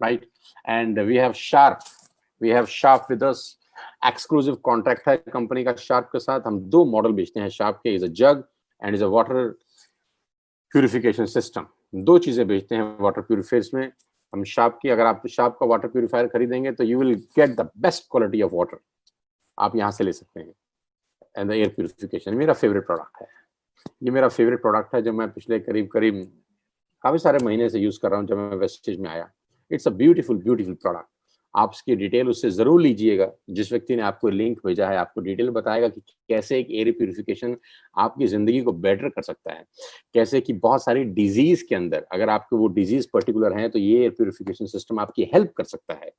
right. And we have Sharp with us, exclusive contract है कंपनी का शार्प के साथ। हम 2 मॉडल बेचते हैं शार्प के, is a jug and is a water purification system. 2 चीजें बेचते हैं वाटर प्यूरिफायर्स में हम शार्प की। अगर आप शार्प का वाटर प्यूरिफायर खरीदेंगे तो you will get the best quality of water, आप यहाँ से ले सकते हैं। एंड द एयर प्यूरिफिकेशन मेरा फेवरेट प्रोडक्ट है। ये मेरा फेवरेट प्रोडक्ट है जो मैं पिछले करीब काफी सारे महीने से यूज कर रहा हूँ जब मैं वेस्टेज में आया। It's a beautiful product. आप इसकी डिटेल उससे जरूर लीजिएगा। जिस व्यक्ति ने आपको लिंक भेजा है आपको डिटेल बताएगा कि कैसे एक एयर प्यूरिफिकेशन आपकी जिंदगी को बेटर कर सकता है, कैसे कि बहुत सारी डिजीज के अंदर अगर आपको वो डिजीज पर्टिकुलर है तो ये एयर प्यूरिफिकेशन सिस्टम आपकी हेल्प कर सकता है।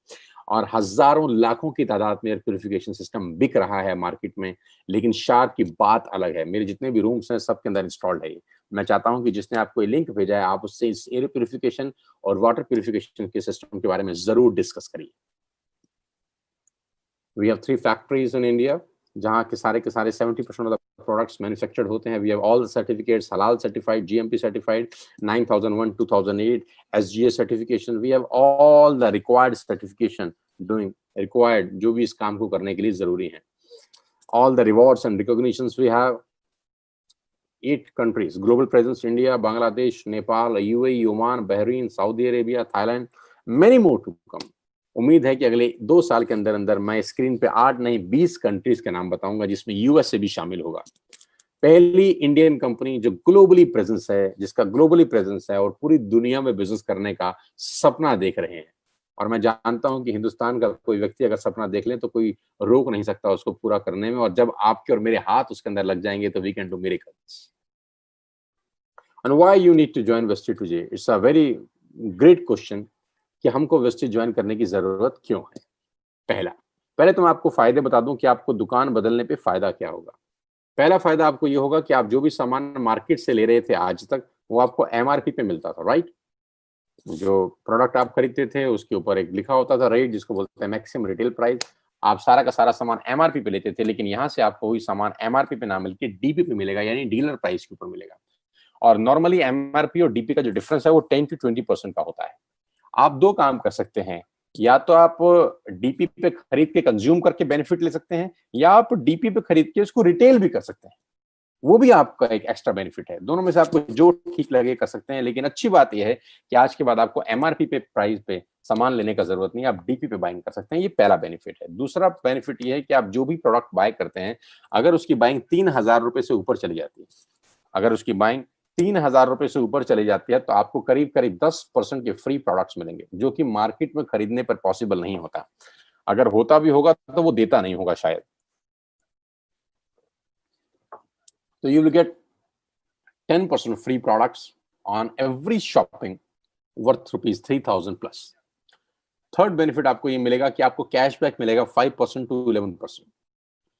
और हजारों लाखों की तादाद में एयर प्यूरिफिकेशन सिस्टम बिक रहा है मार्केट में, लेकिन शार्प की बात अलग है। मेरे जितने भी रूम्स हैं सबके अंदर इंस्टॉल्ड है। मैं चाहता हूं कि जिसने आपको ये लिंक भेजा है आप उससे इस एयर प्यूरिफिकेशन और वाटर प्यूरिफिकेशन के सिस्टम के बारे में जरूर डिस्कस करिए। We have 3 factories in India जहां के सारे 70% ऑफ द प्रोडक्ट्स मैन्युफैक्चर्ड होते हैं। We have all the certificates, हलाल certified, GMP certified, 9001 2008 SGS certification. We have all the required certification doing required जो भी इस काम को करने के लिए जरूरी है। All the rewards and recognitions we have. 8 countries, global presence, India, Bangladesh, Nepal, UAE, Oman, Bahrain, Saudi Arabia, Thailand, many more to come। उम्मीद है कि अगले 2 साल के अंदर अंदर मैं स्क्रीन पे 8 नहीं 20 कंट्रीज के नाम बताऊंगा जिसमें यूएसए भी शामिल होगा। पहली इंडियन कंपनी जो ग्लोबली प्रेजेंस है, जिसका ग्लोबली प्रेजेंस है और पूरी दुनिया में बिजनेस करने का सपना देख रहे हैं। और मैं जानता हूं कि हिंदुस्तान का कोई व्यक्ति अगर सपना देख ले तो कोई रोक नहीं सकता उसको पूरा करने में। और जब आपके और मेरे हाथ उसके अंदर लग जाएंगे तो we can do miracles. And why you need to join Vestige today? It's a very great question कि हमको Vestige ज्वाइन करने की जरूरत क्यों है। पहले तो मैं आपको फायदे बता दूं कि आपको दुकान बदलने पे फायदा क्या होगा। पहला फायदा आपको ये होगा कि आप जो भी सामान मार्केट से ले रहे थे आज तक वो आपको एमआरपी पे मिलता था, राइट। जो प्रोडक्ट आप खरीदते थे उसके ऊपर एक लिखा होता था रेट, जिसको बोलते हैं मैक्सिमम रिटेल प्राइस। आप सारा का सारा सामान एमआरपी पे लेते थे, लेकिन यहाँ से आपको वही सामान एमआरपी पे ना मिलकर डीपी पे मिलेगा, यानी डीलर प्राइस के ऊपर मिलेगा। और नॉर्मली एमआरपी और डीपी का जो डिफरेंस है वो 10 to 20% का होता है। आप दो काम कर सकते हैं, या तो आप डीपी पे खरीद के कंज्यूम करके बेनिफिट ले सकते हैं, या आप डीपी पे खरीद के उसको रिटेल भी कर सकते हैं, वो भी आपका एक एक्स्ट्रा बेनिफिट है। दोनों में से आपको जो ठीक लगे कर सकते हैं, लेकिन अच्छी बात यह है कि आज के बाद आपको एमआरपी पे प्राइस पे सामान लेने का जरूरत नहीं, आप डीपी पे बाइंग कर सकते हैं। ये पहला बेनिफिट है। दूसरा बेनिफिट ये है कि आप जो भी प्रोडक्ट बाय करते हैं, अगर उसकी बाइंग 3,000 रुपए से ऊपर चली जाती है, अगर उसकी बाइंग 3,000 रुपए से ऊपर चली जाती है, तो आपको करीब करीब 10% के फ्री प्रोडक्ट्स मिलेंगे, जो कि मार्केट में खरीदने पर पॉसिबल नहीं होता। अगर होता भी होगा तो वो देता नहीं होगा शायद। तो you will get 10% free products on every shopping worth ₹3,000 plus. Third benefit आपको ये मिलेगा कि आपको कैशबैक मिलेगा 5% to 11%।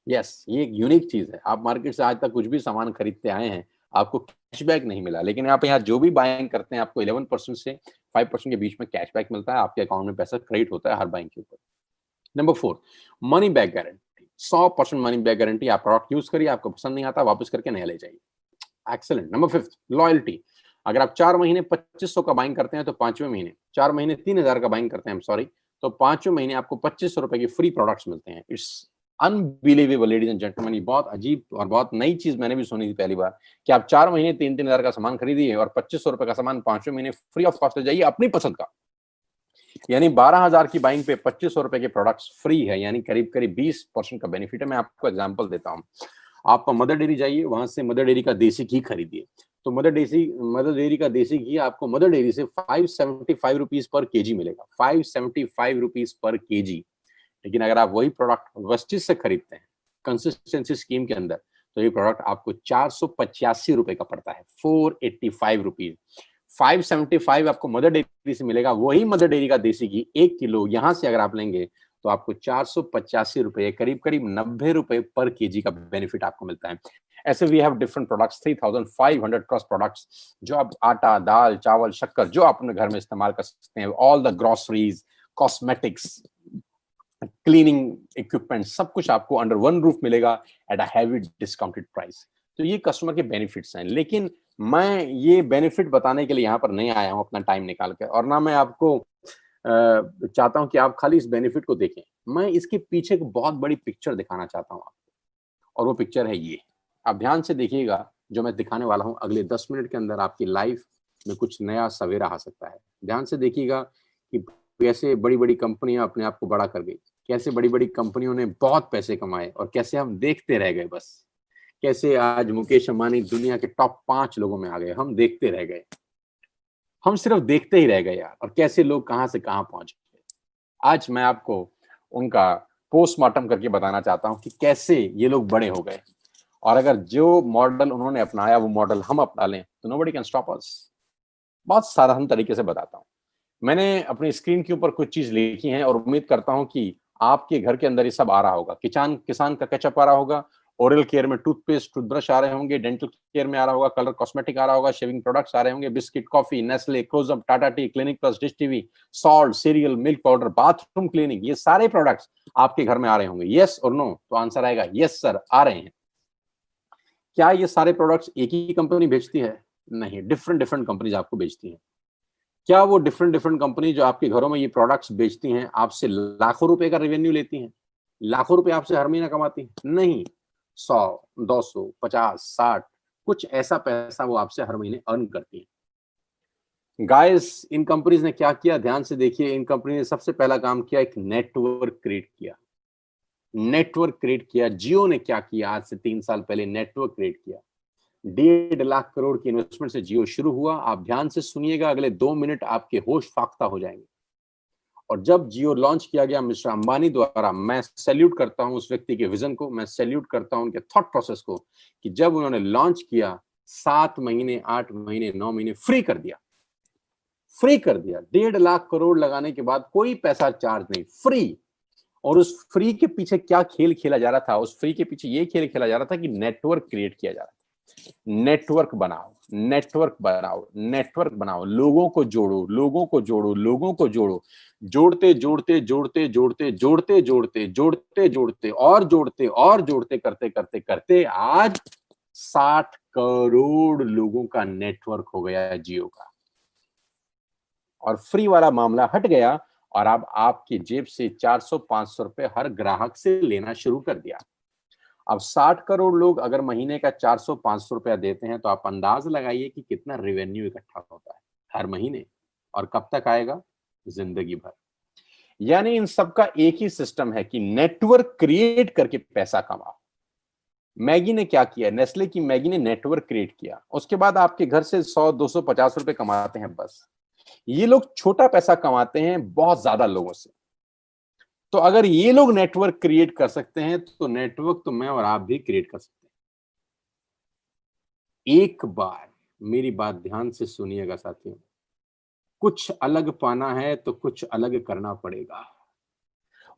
यस, ये एक यूनिक चीज है। आप मार्केट से आज तक कुछ भी सामान खरीदते आए हैं, आपको कैशबैक नहीं मिला, लेकिन आप यहाँ जो भी बाइंग करते हैं आपको 11% से 5% के बीच में कैशबैक मिलता है। आपके अकाउंट में पैसा क्रेडिट होता है हर बाइंग के ऊपर। Number 4, money back guarantee. 100% money back guarantee. आप प्रोडक्ट यूज करिए, आपको पसंद नहीं आता वापस करके नया ले जाइए। एक्सेलेंट। Number 5, loyalty. अगर आप 4 महीने 2500 का बाइंग करते हैं तो 5वें महीने 4 महीने 3000 का बाइंग करते हैं, सॉरी, तो 5वें महीने आपको 2500 रुपए की फ्री प्रोडक्ट्स मिलते हैं। It's unbelievable ladies and gentleman. ये बहुत अजीब और बहुत नई चीज मैंने भी सुनी थी पहली बार, कि आप 4 महीने 3,000 का सामान खरीदिए और 2500 रुपए का सामान 5वें महीने फ्री ऑफ कॉस्ट ले जाइए अपनी पसंद का। यानी 12,000 की बाइंग पे 2500 रुपए के प्रोडक्ट्स फ्री है, यानी करीब करीब 20% का बेनिफिट है। मैं आपको एग्जांपल देता हूं। आप मदर डेयरी जाइए, वहां से मदर डेयरी का देसी घी खरीदिए, तो मदर डेयरी का देसी घी आपको मदर डेयरी से 575 रुपीज पर केजी मिलेगा। 575 रुपीज पर केजी। लेकिन अगर आप वही प्रोडक्ट वेस्टिज से खरीदते हैं कंसिस्टेंसी स्कीम के अंदर, तो ये प्रोडक्ट आपको 485 रुपए का पड़ता है। 485 रुपीज। 575 आपको मदर डेयरी से मिलेगा, वही मदर डेयरी का देसी घी 1 किलो यहां से अगर आप लेंगे तो आपको 485 रुपए, करीब करीब 90 रुपए पर केजी का बेनिफिट आपको मिलता है। ऐसे we have different products, 3,500 plus products, जो आप आटा, दाल, चावल, शक्कर जो आप अपने घर में इस्तेमाल कर सकते हैं, all the groceries, cosmetics, cleaning equipment, सब कुछ आपको अंडर वन रूफ मिलेगा at a heavy discounted price. तो ये कस्टमर के बेनिफिट्स हैं। लेकिन मैं ये बेनिफिट बताने के लिए यहाँ पर नहीं आया हूँ अपना टाइम निकाल कर, और ना मैं आपको चाहता हूं कि आप खाली इस बेनिफिट को देखें। मैं इसके पीछे एक बहुत बड़ी पिक्चर दिखाना चाहता हूं आपको, और वो पिक्चर है ये। आप ध्यान से देखिएगा, जो मैं दिखाने वाला हूं अगले 10 मिनट के अंदर आपकी लाइफ में कुछ नया सवेरा आ सकता है। ध्यान से देखिएगा कि कैसे बड़ी बड़ी कंपनियां अपने आप को बड़ा कर गई, कैसे बड़ी बड़ी कंपनियों ने बहुत पैसे कमाए और कैसे हम देखते रह गए। बस कैसे आज मुकेश अंबानी दुनिया के टॉप 5 लोगों में आ गए, हम देखते रह गए, हम सिर्फ देखते ही रह गए यार। और कैसे लोग कहां से कहां पहुंच गए। आज मैं आपको उनका पोस्टमार्टम करके बताना चाहता हूं कि कैसे ये लोग बड़े हो गए, और अगर जो मॉडल उन्होंने अपनाया वो मॉडल हम अपना लें तो नोबडी कैन स्टॉप अस। बहुत साधारण तरीके से बताता हूं। मैंने अपनी स्क्रीन के ऊपर कुछ चीज लिखी है और उम्मीद करता हूं कि आपके घर के अंदर ये सब आ रहा होगा। किसान का केचप आ रहा होगा, ओरल केयर में टूथपेस्ट, टूथब्रश आ रहे होंगे, डेंटल केयर में आ रहा होगा, कलर कॉस्मेटिक आ रहा होगा, शेविंग प्रोडक्ट्स आ रहे होंगे, biscuit, coffee, Nestle, Closeup, Tata tea, Clinic Plus, Dish TV, salt, cereal, milk powder, bathroom cleaning, ये सारे प्रोडक्ट्स आपके घर में आ रहे होंगे। यस और नो? तो आंसर आएगा यस सर, आ रहे हैं। क्या ये सारे प्रोडक्ट्स एक ही कंपनी बेचती है? नहीं, डिफरेंट डिफरेंट कंपनीज आपको बेचती हैं। क्या वो डिफरेंट कंपनी जो आपके घरों में ये प्रोडक्ट्स बेचती हैं आपसे लाखों रुपए का रेवेन्यू लेती हैं? लाखों रुपए आपसे हर महीना कमाती हैं? नहीं, 100, 200, 50, 60 कुछ ऐसा पैसा वो आपसे हर महीने अर्न करती है। गाइस, इन कंपनीज ने क्या किया, ध्यान से देखिए। इन कंपनी ने सबसे पहला काम किया, एक नेटवर्क क्रिएट किया। नेटवर्क क्रिएट किया। जियो ने क्या किया, आज से 3 साल पहले नेटवर्क क्रिएट किया। 1.5 लाख करोड़ की इन्वेस्टमेंट से जियो शुरू हुआ। आप ध्यान से सुनिएगा, अगले 2 मिनट आपके होश फाख्ता हो जाएंगे। और जब जियो लॉन्च किया गया मिस्टर अंबानी द्वारा, मैं सैल्यूट करता हूं उस व्यक्ति के विजन को, मैं सैल्यूट करता हूं उनके थॉट प्रोसेस को, कि जब उन्होंने लॉन्च किया 7 महीने, 8 महीने, 9 महीने फ्री कर दिया। फ्री कर दिया। 1.5 लाख करोड़ लगाने के बाद कोई पैसा चार्ज नहीं, फ्री। और उस फ्री के पीछे क्या खेल खेला जा रहा था? उस फ्री के पीछे ये खेल खेला जा रहा था कि नेटवर्क क्रिएट किया जा रहा था। नेटवर्क बनाओ, नेटवर्क बनाओ, नेटवर्क बनाओ, लोगों को जोड़ो, लोगों को जोड़ो, लोगों को जोड़ो, जोड़ते जोड़ते जोड़ते जोड़ते जोड़ते जोड़ते जोड़ते जोड़ते और जोड़ते और जोड़ते करते करते करते आज 60 करोड़ लोगों का नेटवर्क हो गया है जियो का, और फ्री वाला मामला हट गया और अब आपकी जेब से 400-500 रुपए हर ग्राहक से लेना शुरू कर दिया। अब 60 करोड़ लोग अगर महीने का 400-500 रुपया देते हैं तो आप अंदाज लगाइए कि कितना रेवेन्यू इकट्ठा होता है हर महीने, और कब तक आएगा? जिंदगी भर। यानी इन सबका एक ही सिस्टम है कि नेटवर्क क्रिएट करके पैसा कमाओ। मैगी ने क्या किया? नेस्ले की मैगी ने नेटवर्क क्रिएट किया, उसके बाद आपके घर से 100-250 रुपए कमाते हैं बस। ये लोग छोटा पैसा कमाते हैं बहुत ज्यादा लोगों से। तो अगर ये लोग नेटवर्क क्रिएट कर सकते हैं तो नेटवर्क तो मैं और आप भी क्रिएट कर सकते हैं। एक बार मेरी बात ध्यान से सुनिएगा साथियों, कुछ अलग पाना है तो कुछ अलग करना पड़ेगा।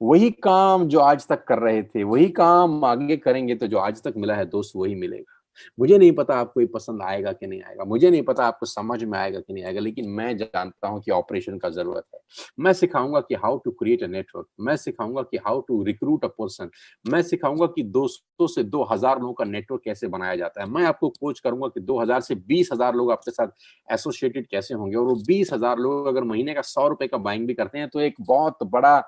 वही काम जो आज तक कर रहे थे वही काम आगे करेंगे तो जो आज तक मिला है दोस्त वही मिलेगा। मुझे नहीं पता आपको ये पसंद आएगा कि नहीं आएगा, मुझे नहीं पता आपको समझ में आएगा कि नहीं आएगा, लेकिन मैं जानता हूं कि ऑपरेशन का जरूरत है। मैं सिखाऊंगा कि how to create a network, मैं सिखाऊंगा कि how to recruit a person, मैं सिखाऊंगा कि 200 से 2000 लोगों का नेटवर्क कैसे बनाया जाता है। मैं आपको कोच करूंगा कि 2000 से 20,000 लोग आपके साथ एसोसिएटेड कैसे होंगे, और वो 20,000 लोग अगर महीने का 100 रुपए का बाइंग भी करते हैं तो एक बहुत बड़ा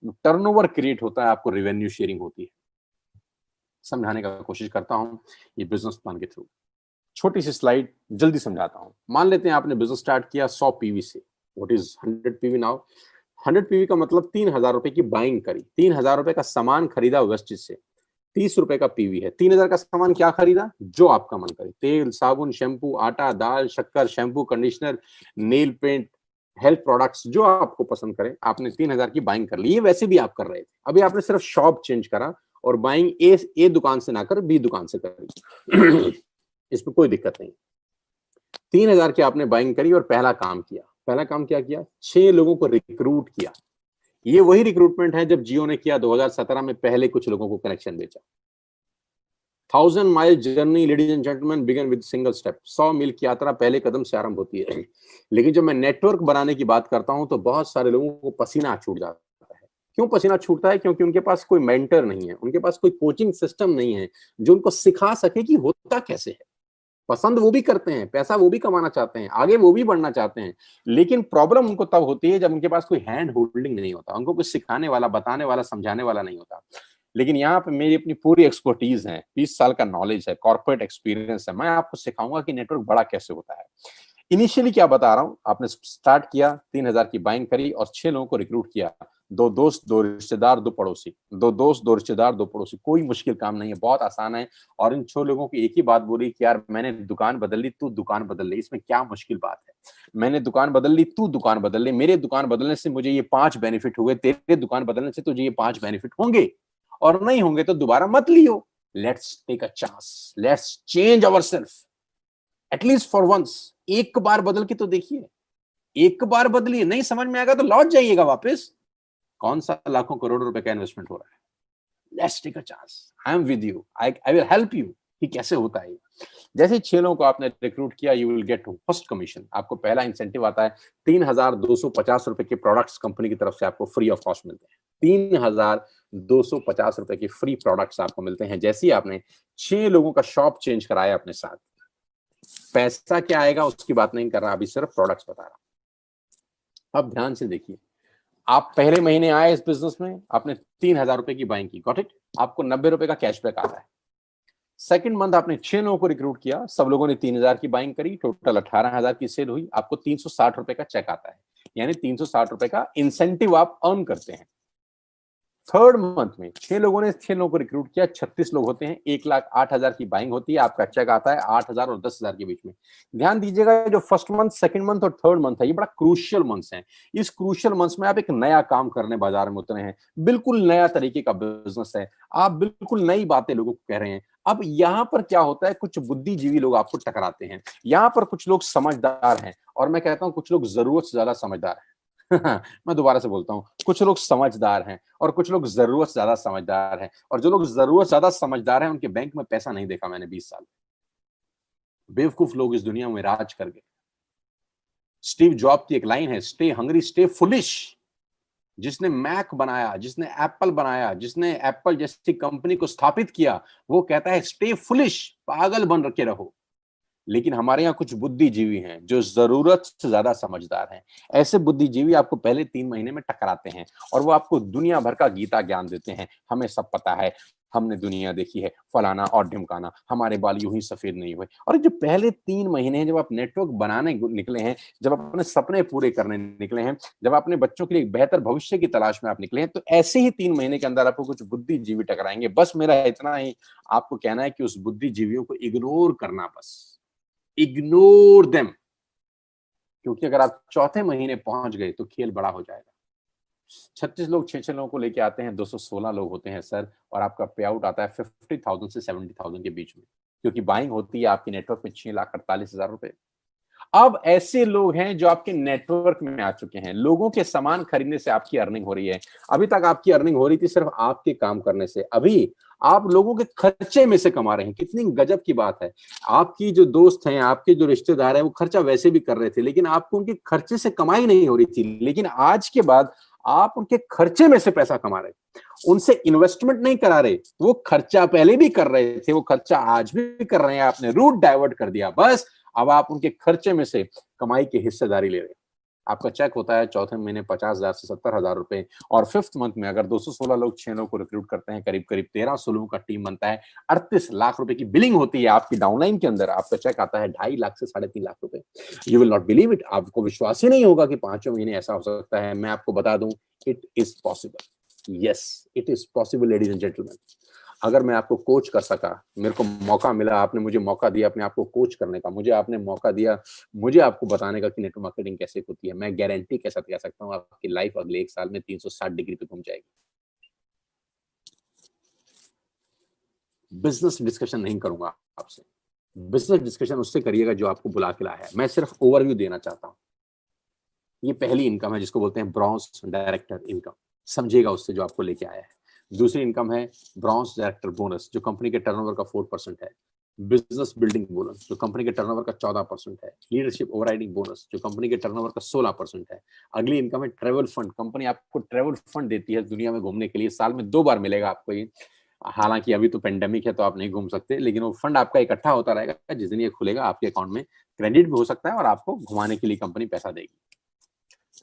टर्नओवर क्रिएट होता है, आपको रेवेन्यू शेयरिंग होती है। समझाने का कोशिश करता हूं ये बिजनेस प्लान के थ्रू। छोटी सी स्लाइड जल्दी समझाता हूं। मान लेते हैं आपने बिजनेस स्टार्ट किया 100 पीवी से। What is 100 PV now? 100 PV का मतलब 3,000 रुपए की बाइंग करी, 3,000 रुपए का सामान खरीदा वेस्टेज से, 30 रुपए का पीवी है। 3,000 का सामान क्या खरीदा? जो आपका मन करे, तेल, साबुन, शैम्पू, आटा, दाल, शक्कर, shampoo, conditioner, nail paint, health products, जो आपको पसंद करे, आपने 3,000 की बाइंग कर ली। ये वैसे भी आप कर रहे थे, अभी आपने सिर्फ शॉप चेंज करा और बाइंग ए दुकान से ना कर बी दुकान से करी। इसमें कोई दिक्कत नहीं। 3,000 की आपने बाइंग करी और पहला काम किया। पहला काम क्या किया? 6 लोगों को रिक्रूट किया। ये वही रिक्रूटमेंट है जब जियो ने किया 2017 में, पहले कुछ लोगों को कनेक्शन बेचा। 1000 mile journey ladies and gentleman begin with single step. 100 मील की यात्रा पहले कदम से आरंभ होती है। लेकिन जब मैं नेटवर्क बनाने की बात करता हूं तो बहुत सारे लोगों को पसीना छूट जाता है। क्यों पसीना छूटता है? क्योंकि उनके पास कोई मेंटर नहीं है, उनके पास कोई कोचिंग सिस्टम नहीं है जो उनको सिखा सके कि होता कैसे है। पसंद वो भी करते हैं, पैसा वो भी कमाना चाहते हैं, आगे वो भी बढ़ना चाहते हैं, लेकिन प्रॉब्लम उनको तब होती है जब उनके पास कोई हैंड होल्डिंग नहीं होता, उनको कुछ सिखाने वाला, बताने वाला, समझाने वाला नहीं होता। लेकिन यहाँ पे मेरी अपनी पूरी एक्सपर्टीज है, 20 साल का नॉलेज है, कॉर्पोरेट एक्सपीरियंस है। मैं आपको सिखाऊंगा कि नेटवर्क बड़ा कैसे होता है। इनिशियली क्या बता रहा हूं, आपने स्टार्ट किया, 3,000 की बाइंग करी और 6 लोगों को रिक्रूट किया। 2 दोस्त, 2 रिश्तेदार, 2 पड़ोसी। 2 दोस्त, 2 रिश्तेदार, 2 पड़ोसी। कोई मुश्किल काम नहीं है, बहुत आसान है। और इन 6 लोगों की एक ही बात बोली कि यार मैंने दुकान बदल ली, तू दुकान बदल ले, इसमें क्या मुश्किल बात है? मैंने दुकान बदल ली, तू दुकान बदल ले, मेरे दुकान बदलने से मुझे ये 5 बेनिफिट हुए, तेरे दुकान बदलने से तुझे ये 5 बेनिफिट होंगे, और नहीं होंगे तो दोबारा मत लियो। Let's take a chance, let's change ourself at least for once. एक बार बदल के तो देखिए, एक बार बदलिए, नहीं समझ में आएगा तो लौट जाइएगा वापस। कौन सा लाखों करोड़ों रुपए का इन्वेस्टमेंट हो रहा है? Let's take a chance, I am with you, I will help you कि कैसे होता है। जैसे 6 लोगों को आपने रिक्रूट किया, you will get first commission. आपको पहला इंसेंटिव आता है, 3,250 रुपए के प्रोडक्ट्स कंपनी की तरफ से आपको फ्री ऑफ कॉस्ट मिलते हैं। 3,250 रुपए के फ्री प्रोडक्ट्स आपको मिलते हैं जैसे ही आपने 6 लोगों का शॉप चेंज कराया अपने साथ। पैसा क्या आएगा उसकी बात नहीं कर रहा, अभी सिर्फ प्रोडक्ट्स बता रहा। अब ध्यान से देखिए, आप पहले महीने आए इस बिजनेस में, आपने 3,000 रुपए की बाइंग की, गॉट इट, आपको 90 रुपए का कैशबैक आता है। सेकंड मंथ आपने 6 लोगों को रिक्रूट किया, सब लोगों ने 3,000 की बाइंग करी, टोटल 18,000 की सेल हुई, आपको 360 रुपए का चेक आता है, यानी 360 रुपए का इंसेंटिव आप अर्न करते हैं। थर्ड मंथ में 6 लोगों ने 6 लोगों को रिक्रूट किया, 36 लोग होते हैं, 1,08,000 की बाइंग होती है, आपका चेक आता है 8,000 और 10,000 के बीच में। ध्यान दीजिएगा, जो फर्स्ट मंथ, सेकंड मंथ और थर्ड मंथ है, ये बड़ा क्रूशियल मंथ्स है। इस क्रूशियल मंथ्स में आप एक नया काम करने बाजार में उतरे हैं, बिल्कुल नया तरीके का बिजनेस है, आप बिल्कुल नई बातें लोगों को कह रहे हैं। अब यहाँ पर क्या होता है, कुछ बुद्धिजीवी लोग आपको टकराते हैं, यहाँ पर कुछ लोग समझदार हैं, और मैं कहता हूँ कुछ लोग जरूरत से ज्यादा समझदार हैं। मैं दोबारा से बोलता हूं, कुछ लोग समझदार हैं और कुछ लोग जरूरत से ज्यादा समझदार हैं, और जो लोग जरूरत से ज्यादा समझदार हैं उनके बैंक में पैसा नहीं देखा मैंने 20 साल। बेवकूफ लोग इस दुनिया में राज कर गए। स्टीव जॉब की एक लाइन है, स्टे हंग्री स्टे फुलिश। जिसने मैक बनाया, जिसने एप्पल बनाया, जिसने एप्पल जैसी कंपनी को स्थापित किया, वो कहता है स्टे फुलिश, पागल बन के रहो। लेकिन हमारे यहाँ कुछ बुद्धिजीवी हैं जो जरूरत से ज्यादा समझदार हैं। ऐसे बुद्धिजीवी आपको पहले 3 महीने में टकराते हैं और वो आपको दुनिया भर का गीता ज्ञान देते हैं। हमें सब पता है, हमने दुनिया देखी है, फलाना और ढिमकाना, हमारे बाल यूं ही सफेद नहीं हुए। और जो पहले 3 महीने हैं, जब आप नेटवर्क बनाने निकले हैं, जब आप अपने सपने पूरे करने निकले हैं, जब अपने बच्चों के लिए एक बेहतर भविष्य की तलाश में आप निकले हैं, तो ऐसे ही 3 महीने के अंदर आपको कुछ बुद्धिजीवी टकराएंगे। बस मेरा इतना ही आपको कहना है कि उस बुद्धिजीवियों को इग्नोर करना, बस इग्नोर देम। क्योंकि अगर आप चौथे महीने पहुंच गए तो खेल बड़ा हो जाएगा। 36 लोग 6 लोगों को लेके आते हैं, 216 लोग होते हैं सर, और आपका पे आउट आता है 50,000 से 70,000 के बीच में, क्योंकि बाइंग होती है आपके नेटवर्क में 6,48,000 रुपए। अब ऐसे लोग हैं जो आपके नेटवर्क में आ चुके हैं, लोगों के सामान खरीदने से आपकी अर्निंग हो रही है। अभी तक आपकी अर्निंग हो रही थी सिर्फ आपके काम करने से, अभी आप लोगों के खर्चे में से कमा रहे हैं। कितनी गजब की बात है। आपकी जो दोस्त हैं, आपके जो रिश्तेदार हैं, वो खर्चा वैसे भी कर रहे थे, लेकिन आपको उनके खर्चे से कमाई नहीं हो रही थी। लेकिन आज के बाद आप उनके खर्चे में से पैसा कमा रहे, उनसे इन्वेस्टमेंट नहीं करा रहे। वो खर्चा पहले भी कर रहे थे, वो खर्चा आज भी कर रहे हैं, आपने रूट डाइवर्ट कर दिया। बस अब आप उनके खर्चे में से कमाई की हिस्सेदारी ले रहे हैं। आपका चेक होता है चौथे महीने 50,000 से 70,000 रुपए, और फिफ्थ मंथ में अगर 216 लोग 6 लोगों को रिक्रूट करते हैं, करीब करीब 1300 लोगों का टीम बनता है, 38 लाख रुपए की बिलिंग होती है आपकी डाउनलाइन के अंदर। आपका चेक आता है 2.5 लाख से 3.5 लाख रुपए। You will not believe it. आपको विश्वास ही नहीं होगा कि 5 महीने ऐसा हो सकता है। मैं आपको बता दूं, it is possible. Yes, it is possible ladies and gentleman. अगर मैं आपको कोच कर सका, मेरे को मौका मिला, आपने मुझे मौका दिया अपने आप को कोच करने का, मुझे आपने मौका दिया मुझे आपको बताने का कि नेटवर्क मार्केटिंग कैसे होती है, मैं गारंटी के साथ कह सकता हूं आपकी लाइफ अगले 1 साल में 360 डिग्री पे घूम जाएगी। बिजनेस डिस्कशन नहीं करूंगा आपसे, बिजनेस डिस्कशन उससे करिएगा जो आपको बुला के लाया है। मैं सिर्फ ओवरव्यू देना चाहता हूं। ये पहली इनकम है जिसको बोलते हैं ब्रॉन्ज डायरेक्टर इनकम, समझिएगा उससे जो आपको लेके आया है। दूसरी इनकम है ब्रॉन्ज डायरेक्टर बोनस, जो कंपनी के टर्नओवर का 4% है। बिजनेस बिल्डिंग बोनस, जो कंपनी के टर्नओवर का 14% है। लीडरशिप ओवरराइडिंग बोनस, जो कंपनी के टर्नओवर का 16% है। अगली इनकम है ट्रेवल फंड, कंपनी आपको ट्रेवल फंड देती है दुनिया में घूमने के लिए, साल में 2 बार मिलेगा आपको ये। हालांकि अभी तो पेंडेमिक है तो आप नहीं घूम सकते, लेकिन वो फंड आपका इकट्ठा होता रहेगा, जिस दिन ये खुलेगा आपके अकाउंट में क्रेडिट भी हो सकता है और आपको घुमाने के लिए कंपनी पैसा देगी।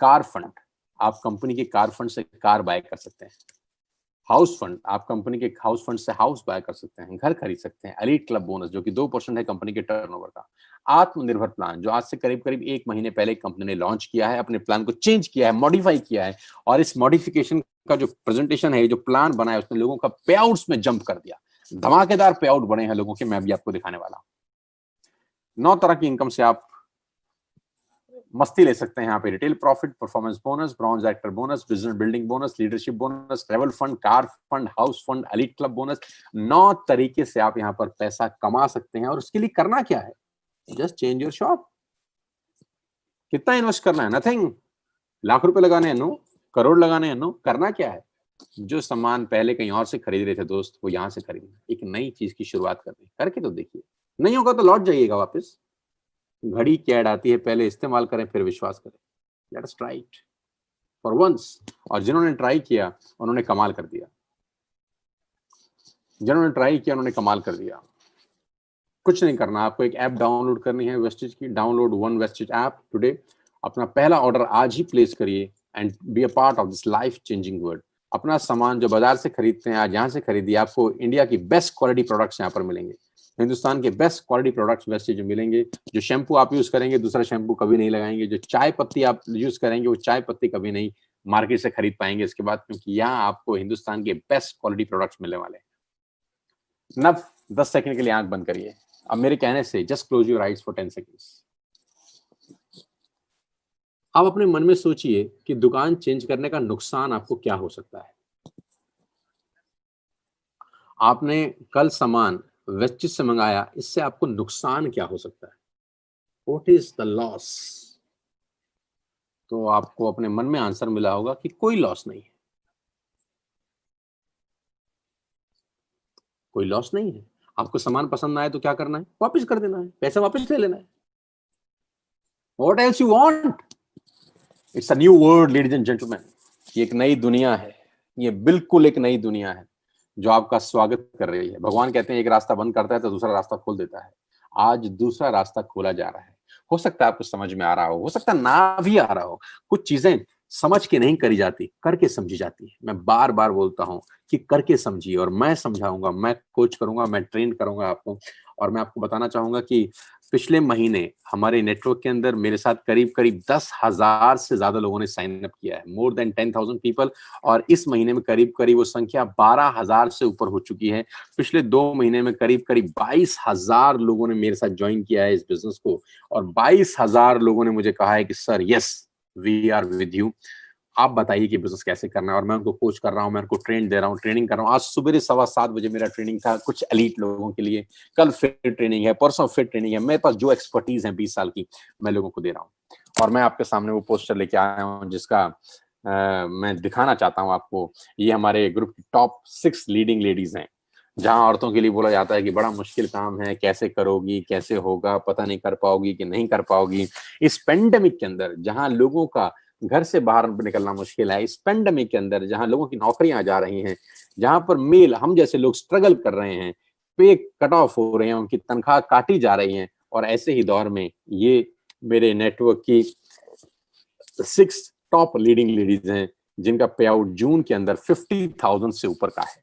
कार फंड, आप कंपनी के कार फंड से कार बाय कर सकते हैं। हाउस फंड, आप कंपनी के हाउस फंड से हाउस बाय कर सकते हैं, घर खरीद सकते हैं। एलीट क्लब बोनस, जो कि 2% है कंपनी के टर्नओवर का। आत्मनिर्भर प्लान, जो आज से करीब करीब 1 महीने पहले कंपनी ने लॉन्च किया है, अपने प्लान को चेंज किया है, मॉडिफाई किया है, और इस मॉडिफिकेशन का जो प्रेजेंटेशन है, जो प्लान बना है, उसने लोगों का पे आउट्स में जंप कर दिया। धमाकेदार पे आउट बने हैं लोगों के, मैं अभी आपको दिखाने वाला हूं। 9 तरह की इनकम से आप मस्ती ले सकते हैं यहाँ पे। Retail profit, performance bonus, bronze director bonus, business building bonus, leadership bonus, travel fund, car fund, house fund, elite club bonus. 9 तरीके से आप यहाँ पर पैसा कमा सकते हैं, और उसके लिए करना क्या है? Just change your shop. कितना इन्वेस्ट करना है? नथिंग। लाख रुपए लगाने हैं? नो। करोड़ लगाने हैं? नो। करना क्या है? जो सामान पहले कहीं और से खरीद रहे थे दोस्त, वो यहाँ से खरीदना। एक नई चीज की शुरुआत करनी, करके तो देखिए। नहीं होगा तो लौट जाइएगा वापस। घड़ी की ऐड आती है, पहले इस्तेमाल करें फिर विश्वास करें। Let us try it for once. और जिन्होंने ट्राई किया उन्होंने कमाल कर दिया, जिन्होंने ट्राई किया उन्होंने कमाल कर दिया। कुछ नहीं करना, आपको एक ऐप डाउनलोड करनी है वेस्टेज की। Download one wastage app today. अपना पहला ऑर्डर आज ही प्लेस करिए and be a part of this life changing world. अपना सामान जो बाजार से खरीदते हैं आज यहाँ से खरीदिए। आपको इंडिया की बेस्ट क्वालिटी प्रोडक्ट्स यहाँ पर मिलेंगे। हिंदुस्तान के बेस्ट क्वालिटी प्रोडक्ट्स वेस्टेज मिलेंगे। जो शैम्पू आप यूज करेंगे दूसरा शैम्पू कभी नहीं लगाएंगे। जो चाय पत्ती आप यूज करेंगे वो चाय पत्ती कभी नहीं मार्केट से खरीद पाएंगे इसके बाद, क्योंकि यहाँ आपको हिंदुस्तान के बेस्ट क्वालिटी प्रोडक्ट्स मिलने वाले हैं। नव 10 सेकंड के लिए आंख बंद करिए। अब मेरे कहने से just close your eyes for 10 seconds. आप अपने मन में सोचिए कि दुकान चेंज करने का नुकसान आपको क्या हो सकता है। आपने कल सामान वेस्टेज से मंगाया, इससे आपको नुकसान क्या हो सकता है? What is the loss? तो आपको अपने मन में आंसर मिला होगा कि कोई लॉस नहीं है, कोई लॉस नहीं है। आपको सामान पसंद ना आए तो क्या करना है? वापस कर देना है, पैसा वापस ले लेना है। What else you want? It's a new world ladies and gentleman. ये एक नई दुनिया है, ये बिल्कुल एक नई दुनिया है जो आपका स्वागत कर रही है। भगवान कहते हैं एक रास्ता बंद करता है तो दूसरा रास्ता खोल देता है। आज दूसरा रास्ता खोला जा रहा है। हो सकता है आपको समझ में आ रहा हो सकता है ना भी आ रहा हो। कुछ चीजें समझ के नहीं करी जाती, करके समझी जाती है। मैं बार बार बोलता हूं कि करके समझिए, और मैं समझाऊंगा, मैं कोच करूंगा, मैं ट्रेन करूंगा आपको। और मैं आपको बताना चाहूंगा कि पिछले महीने हमारे नेटवर्क के अंदर मेरे साथ करीब करीब 10,000 से ज्यादा लोगों ने साइन अप किया है, मोर देन 10,000 पीपल। और इस महीने में करीब करीब वो संख्या 12,000 से ऊपर हो चुकी है। पिछले 2 महीने में करीब करीब 22,000 लोगों ने मेरे साथ ज्वाइन किया है इस बिजनेस को, और 22,000 लोगों ने मुझे कहा है कि sir yes we are with you, आप बताइए कि बिजनेस कैसे करना है। और मैं उनको कोच कर रहा हूँ, मैं उनको ट्रेनिंग दे रहा हूँ, ट्रेनिंग कर रहा हूँ। आज सुबह 7:15 मेरा ट्रेनिंग था कुछ एलीट लोगों के लिए, कल फिर ट्रेनिंग है, परसों फिर ट्रेनिंग है। मेरे पास जो एक्सपर्टीज है 20 साल की, मैं लोगों को दे रहा हूँ। और मैं आपके सामने वो पोस्टर लेके आया हूँ जिसका मैं दिखाना चाहता हूँ आपको। ये हमारे ग्रुप की टॉप 6 लीडिंग लेडीज हैं। जहां औरतों के लिए बोला जाता है कि बड़ा मुश्किल काम है, कैसे करोगी, कैसे होगा, पता नहीं कर पाओगी कि नहीं कर पाओगी। इस पेंडेमिक के अंदर जहां लोगों का घर से बाहर निकलना मुश्किल है, इस पेंडेमिक के अंदर जहां लोगों की नौकरियां जा रही हैं, जहां पर मेल हम जैसे लोग स्ट्रगल कर रहे हैं, पे कट ऑफ हो रहे हैं, उनकी तनख्वाह काटी जा रही है, और ऐसे ही दौर में ये मेरे नेटवर्क की 6 टॉप लीडिंग लेडीज हैं जिनका पे आउट जून के अंदर 50,000 से ऊपर का है।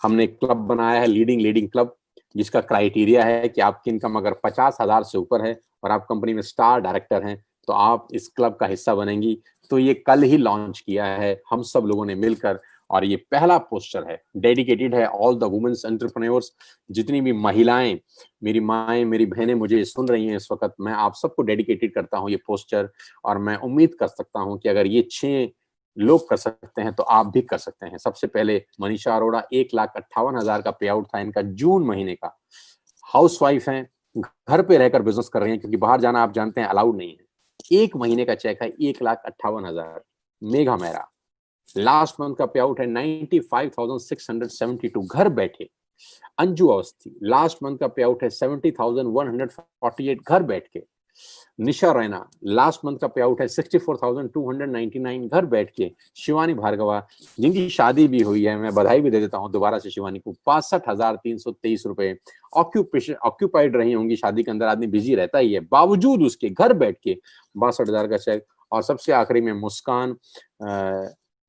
हमने एक क्लब बनाया है, लीडिंग लीडिंग क्लब, जिसका क्राइटेरिया है कि आपकी इनकम अगर 50,000 से ऊपर है और आप कंपनी में स्टार डायरेक्टर हैं तो आप इस क्लब का हिस्सा बनेंगी। तो ये कल ही लॉन्च किया है हम सब लोगों ने मिलकर, और ये पहला पोस्टर है, डेडिकेटेड है ऑल द वुमेन्स एंटरप्रेन्योर्स। जितनी भी महिलाएं, मेरी माएं, मेरी बहनें मुझे सुन रही हैं इस वक्त, मैं आप सबको डेडिकेटेड करता हूं ये पोस्टर। और मैं उम्मीद कर सकता हूं कि अगर ये 6 लोग कर सकते हैं तो आप भी कर सकते हैं। सबसे पहले मनीषा अरोड़ा, 1,58,000 का पे आउट था इनका जून महीने का। हाउसवाइफ हैं, घर पे रहकर बिजनेस कर रही हैं क्योंकि बाहर जाना आप जानते हैं अलाउड नहीं है। 1 महीने का चेक है 1,58,000। मेघा मेहरा, लास्ट मंथ का पे आउट है 95,672, घर बैठे। अंजू अवस्थी, लास्ट मंथ का पे आउट है 70,148, घर बैठ के। निशा रैना, लास्ट मंथ का पे आउट है 64,299, घर बैठ के। शिवानी भार्गवा, जिनकी शादी भी हुई है, मैं बधाई भी दे देता हूं दोबारा से शिवानी को, 65,323 रुपए। ऑक्यूपाइड रही होंगी शादी के अंदर, आदमी बिजी रहता ही है, बावजूद उसके घर बैठ के 62,000 का चेक। और सबसे आखिरी में मुस्कान,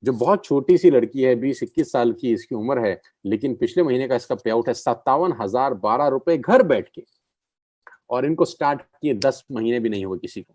जो बहुत छोटी सी लड़की है, 20-21 साल की इसकी उम्र है, लेकिन पिछले महीने का इसका पे आउट है 57,012 रुपए, घर बैठ के। और इनको स्टार्ट किए 10 महीने भी नहीं हुए किसी को।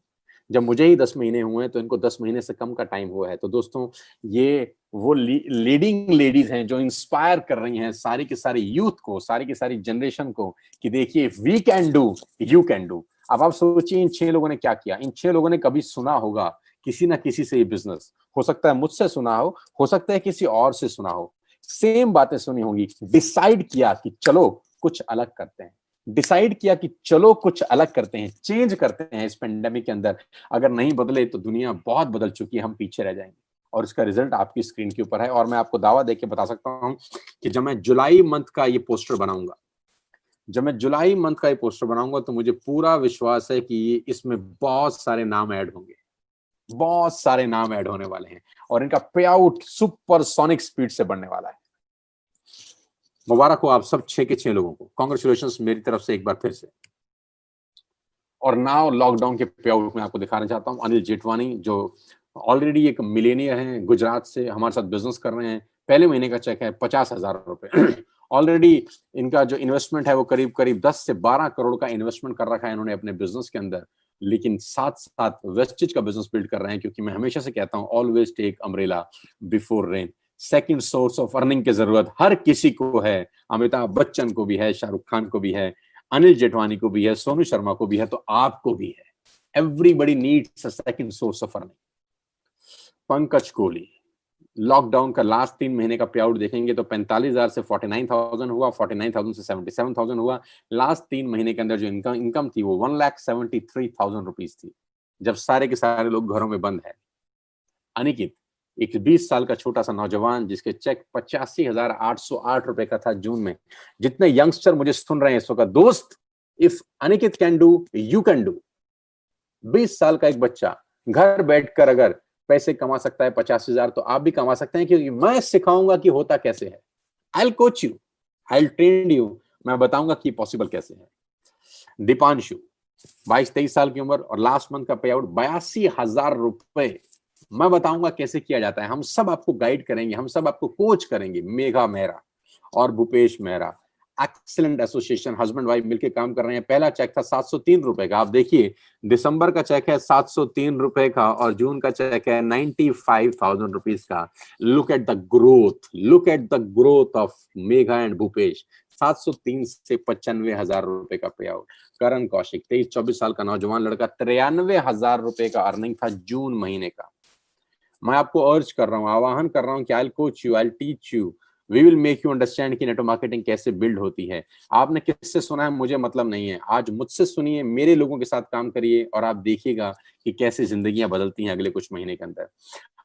जब मुझे ही 10 महीने हुए हैं तो इनको 10 महीने से कम का टाइम हुआ है। तो दोस्तों, ये वो लीडिंग लेडीज हैं जो इंस्पायर कर रही हैं सारी की सारी यूथ को, सारी की सारी जनरेशन को, कि देखिए we can do, you can do. अब आप सोचिए इन 6 लोगों ने क्या किया। इन 6 लोगों ने कभी सुना होगा किसी ना किसी से ये बिजनेस, हो सकता है मुझसे सुना हो सकता है किसी और से सुना हो, सेम बातें सुनी होंगी। डिसाइड किया कि चलो कुछ अलग करते हैं, डिसाइड किया कि चलो कुछ अलग करते हैं, चेंज करते हैं इस पेंडेमिक के अंदर। अगर नहीं बदले तो दुनिया बहुत बदल चुकी है, हम पीछे रह जाएंगे। और इसका रिजल्ट आपकी स्क्रीन के ऊपर है। और मैं आपको दावा देके बता सकता हूं कि जब मैं जुलाई मंथ का ये पोस्टर बनाऊंगा, तो मुझे पूरा विश्वास है कि इसमें बहुत सारे नाम ऐड होंगे, बहुत सारे नाम ऐड होने वाले हैं, और इनका पे आउट सुपरसोनिक स्पीड से बढ़ने वाला है। मुबारक हो आप सब 6 के 6 लोगों को, कांग्रेचुलेशंस मेरी तरफ से एक बार फिर से। और नाउ लॉकडाउन के पे आउट में आपको दिखाना चाहता हूं अनिल जेठवानी, जो ऑलरेडी एक मिलेनियर हैं, गुजरात से हमारे साथ बिजनेस कर रहे हैं। पहले महीने का चेक है 50,000 रुपए। ऑलरेडी इनका जो इन्वेस्टमेंट है वो करीब करीब 10 से 12 करोड़ का इन्वेस्टमेंट कर रखा है इन्होंने अपने बिजनेस के अंदर। लेकिन साथ साथ वेस्टेज का बिजनेस बिल्ड कर रहे हैं, क्योंकि मैं हमेशा से कहता हूं always take umbrella before rain. Second source of earning की जरूरत हर किसी को है। अमिताभ बच्चन को भी है, शाहरुख खान को भी है, अनिल जेठवानी को भी है, सोनू शर्मा को भी है, तो आपको भी है। Everybody needs a second source of earning. Pankaj Kohli, lockdown का लास्ट 3 महीने का पे आउट देखेंगे तो 45,000 से 49,000 हुआ, 49,000 से 77,000 हुआ। लास्ट 3 महीने के अंदर जो इनकम थी वो 1,73,000 रुपीज थी, जब सारे के सारे लोग घरों में बंद है। अनिकेत, एक 20 साल का छोटा सा नौजवान जिसके चेक 85,808 रुपए का था जून में। जितने यंगस्टर मुझे सुन रहे हैं इस वक्त, दोस्त, if Aniket can do, you can do. 20 साल का एक बच्चा घर बैठकर अगर पैसे कमा सकता है 50,000, तो आप भी कमा सकते हैं, क्योंकि मैं सिखाऊंगा कि होता कैसे है। आई will coach you, I will train you, मैं बताऊंगा कि पॉसिबल कैसे है। दीपांशु 22-23 साल की उम्र और लास्ट मंथ का पे आउट 82,000 रुपए। मैं बताऊंगा कैसे किया जाता है, हम सब आपको गाइड करेंगे, हम सब आपको कोच करेंगे। मेघा मेहरा और Bhupesh Mehra, excellent association, husband wife मिलकर काम कर रहे हैं। पहला चेक था 703 रुपए का। आप देखिए दिसंबर का चेक है 703 रुपए का और जून का चेक है 95,000 रुपीज का। Look at the growth, look at the growth of Megha and Bhupesh. 703 से 95,000 रुपए का पे आउट। करण कौशिक 23-24 साल का नौजवान लड़का, 93,000 रुपए का अर्निंग था जून महीने का। मैं आपको अर्ज कर रहा हूं, आह्वान कर रहा हूं कि I will coach you, I will teach you, we will make you understand कि नेटवर्क मार्केटिंग कैसे बिल्ड होती है। आपने किससे सुना है मुझे मतलब नहीं है, आज मुझसे सुनिए, मेरे लोगों के साथ काम करिए और आप देखिएगा कि कैसे जिंदगियां बदलती हैं अगले कुछ महीने के अंदर।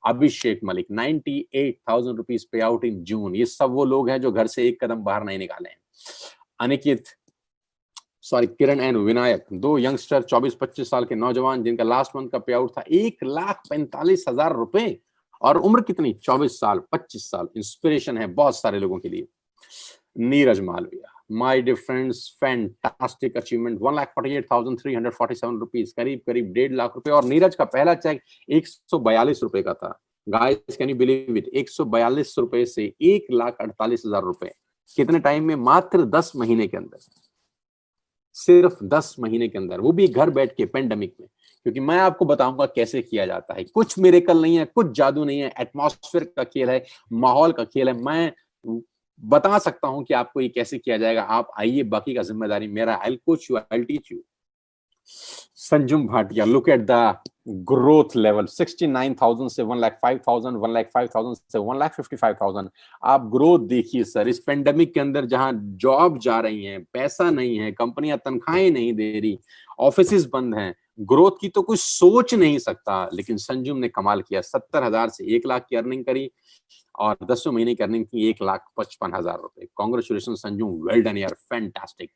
अभिषेक मलिक 98,000 रुपीज पे आउट इन जून। ये सब वो लोग हैं जो घर से एक कदम बाहर नहीं निकाले हैं। अनिकेत किरण एंड विनायक, दो यंगस्टर 24-25 साल के नौजवान जिनका लास्ट मंथ का पे आउट था 1,45,000 रुपए और उम्र कितनी, 24 साल 25 साल। इंस्पिरेशन है बहुत सारे लोगों के लिए। Neeraj Malviya, my dear friends, fantastic achievement, 1,48,347 rupees, करीब करीब 1.5 लाख रुपए। और नीरज का पहला चेक 142 रुपए का था। Guys can you believe it, 142 रुपए से 1,48,000 रुपए। कितने टाइम में, मात्र 10 महीने के अंदर, सिर्फ 10 महीने के अंदर, वो भी घर बैठ के पेंडेमिक में। क्योंकि मैं आपको बताऊंगा कैसे किया जाता है। कुछ मिरेकल नहीं है, कुछ जादू नहीं है, एटमॉस्फेयर का खेल है, माहौल का खेल है। मैं बता सकता हूं कि आपको ये कैसे किया जाएगा। आप आइए, बाकी का जिम्मेदारी मेरा। I will coach you, I will teach you. Sanjum Bhatia, look at the growth level, 69,000 से 1,05,000, 1,05,000 से 1,55,000। आप ग्रोथ देखिए सर। इस पेंडेमिक के अंदर जहां जॉब जा रही हैं, पैसा नहीं है, कंपनियां तनख्वाहें नहीं दे रही, ऑफिसेज बंद हैं, ग्रोथ की तो कुछ सोच नहीं सकता। लेकिन संजुम ने कमाल किया, 70,000 से 1 लाख की अर्निंग करी और 10 महीने की अर्निंग की 1,55,000 रुपए। कॉन्ग्रेचुलेशन संजुम, वेल डन यार, फैंटास्टिक।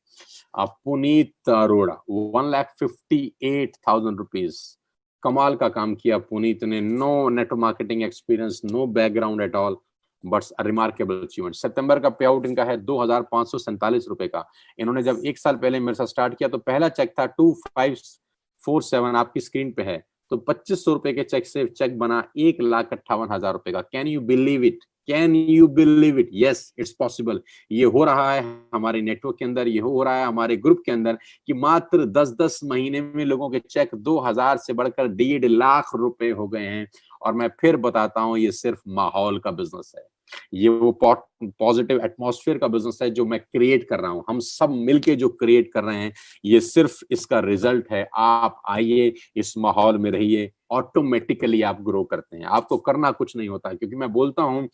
पुनीत अरोड़ा 1,58,000 रुपीज। कमाल का काम किया पुनीत ने। No network marketing experience, no background at all, but remarkable achievement. सितंबर का पे आउट इनका है 2,547 रुपए का। इन्होंने जब 1 साल पहले मेरे साथ स्टार्ट किया तो पहला चेक था 2,547, आपकी स्क्रीन पे है। तो 2,500 रुपए के चेक से चेक बना 1,58,000 रुपए का। Can you believe it, can you believe it? Yes, it's possible. ये हो रहा है हमारे नेटवर्क के अंदर, ये हो रहा है हमारे ग्रुप के अंदर कि मात्र 10-10 महीने में लोगों के चेक 2,000 से बढ़कर 1.5 लाख रुपए हो गए हैं। और मैं फिर बताता हूं, ये सिर्फ माहौल का बिजनेस है, ये वो पॉजिटिव एटमॉस्फेयर का बिजनेस है जो मैं क्रिएट कर रहा हूं, हम सब मिलके जो क्रिएट कर रहे हैं, ये सिर्फ इसका रिजल्ट है। आप आइए, इस माहौल में रहिए, ऑटोमेटिकली आप ग्रो करते हैं। आपको करना कुछ नहीं होता, क्योंकि मैं बोलता हूं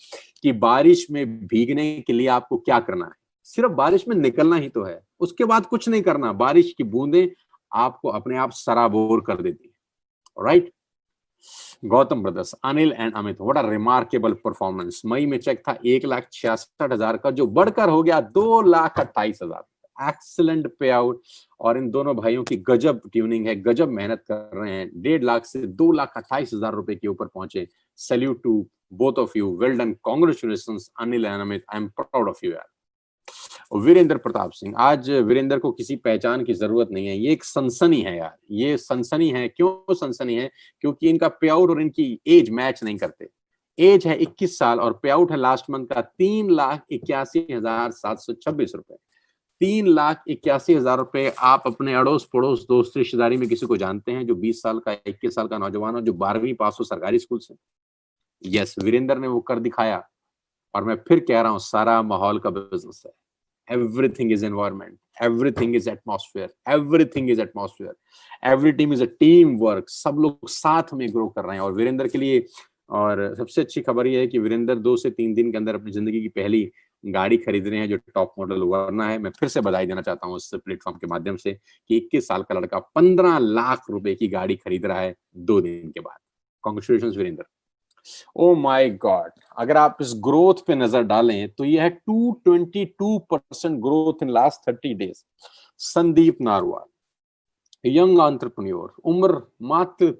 कि बारिश में भीगने के लिए आपको क्या करना है, सिर्फ बारिश में निकलना ही तो है, उसके बाद कुछ नहीं करना। बारिश की बूंदें आपको अपने आप सराबोर कर देती है। Right? Gautam brothers, Anil and Amit, what a remarkable performance. मई में चेक था 1,66,000 का, जो बढ़कर हो गया 2,28,000। एक्सीलेंट पे आउट। और इन दोनों भाइयों की गजब ट्यूनिंग है, गजब मेहनत कर रहे हैं। 1.5 लाख से 2,28,000 रुपए के ऊपर पहुंचे। Salute to both of you, well done, congratulations Anil and Amit, I am proud of you यार। वीरेंद्र प्रताप सिंह, आज वीरेंद्र को किसी पहचान की जरूरत नहीं है, ये एक सनसनी है यार, ये सनसनी है। क्यों सनसनी है? क्योंकि इनका पे आउट और इनकी एज मैच नहीं करते। एज है 21 साल और पे आउट है लास्ट मंथ का 3,81,726 रुपए। 3,81,000 रुपए। आप अपने अड़ोस पड़ोस, दोस्त रिश्तेदारी में किसी को जानते हैं जो 20 साल का, 21 साल का नौजवान हो, जो 12वीं पास हो सरकारी स्कूल से? यस, वीरेंद्र ने वो कर दिखाया। और मैं फिर कह रहा हूं, सारा माहौल का बिजनेस है। Everything is environment, everything is atmosphere, everything is atmosphere, every team is a team work। सब लोग साथ में ग्रो कर रहे हैं। और वीरेंद्र के लिए, और सबसे अच्छी खबर यह है कि वीरेंद्र 2 से 3 दिन के अंदर अपनी जिंदगी की पहली गाड़ी खरीद रहे हैं, जो टॉप मॉडल वरना है। मैं फिर से बधाई देना चाहता हूँ इस प्लेटफॉर्म के माध्यम से कि 21 साल का लड़का 15 लाख रुपए की गाड़ी खरीद रहा है 2 दिन के बाद। Congratulations Virendra. Oh my God, अगर आप इस ग्रोथ पे नजर डालें तो यह है 222% growth in last 30 days. Sandeep narwhal, young entrepreneur, उम्र मात्र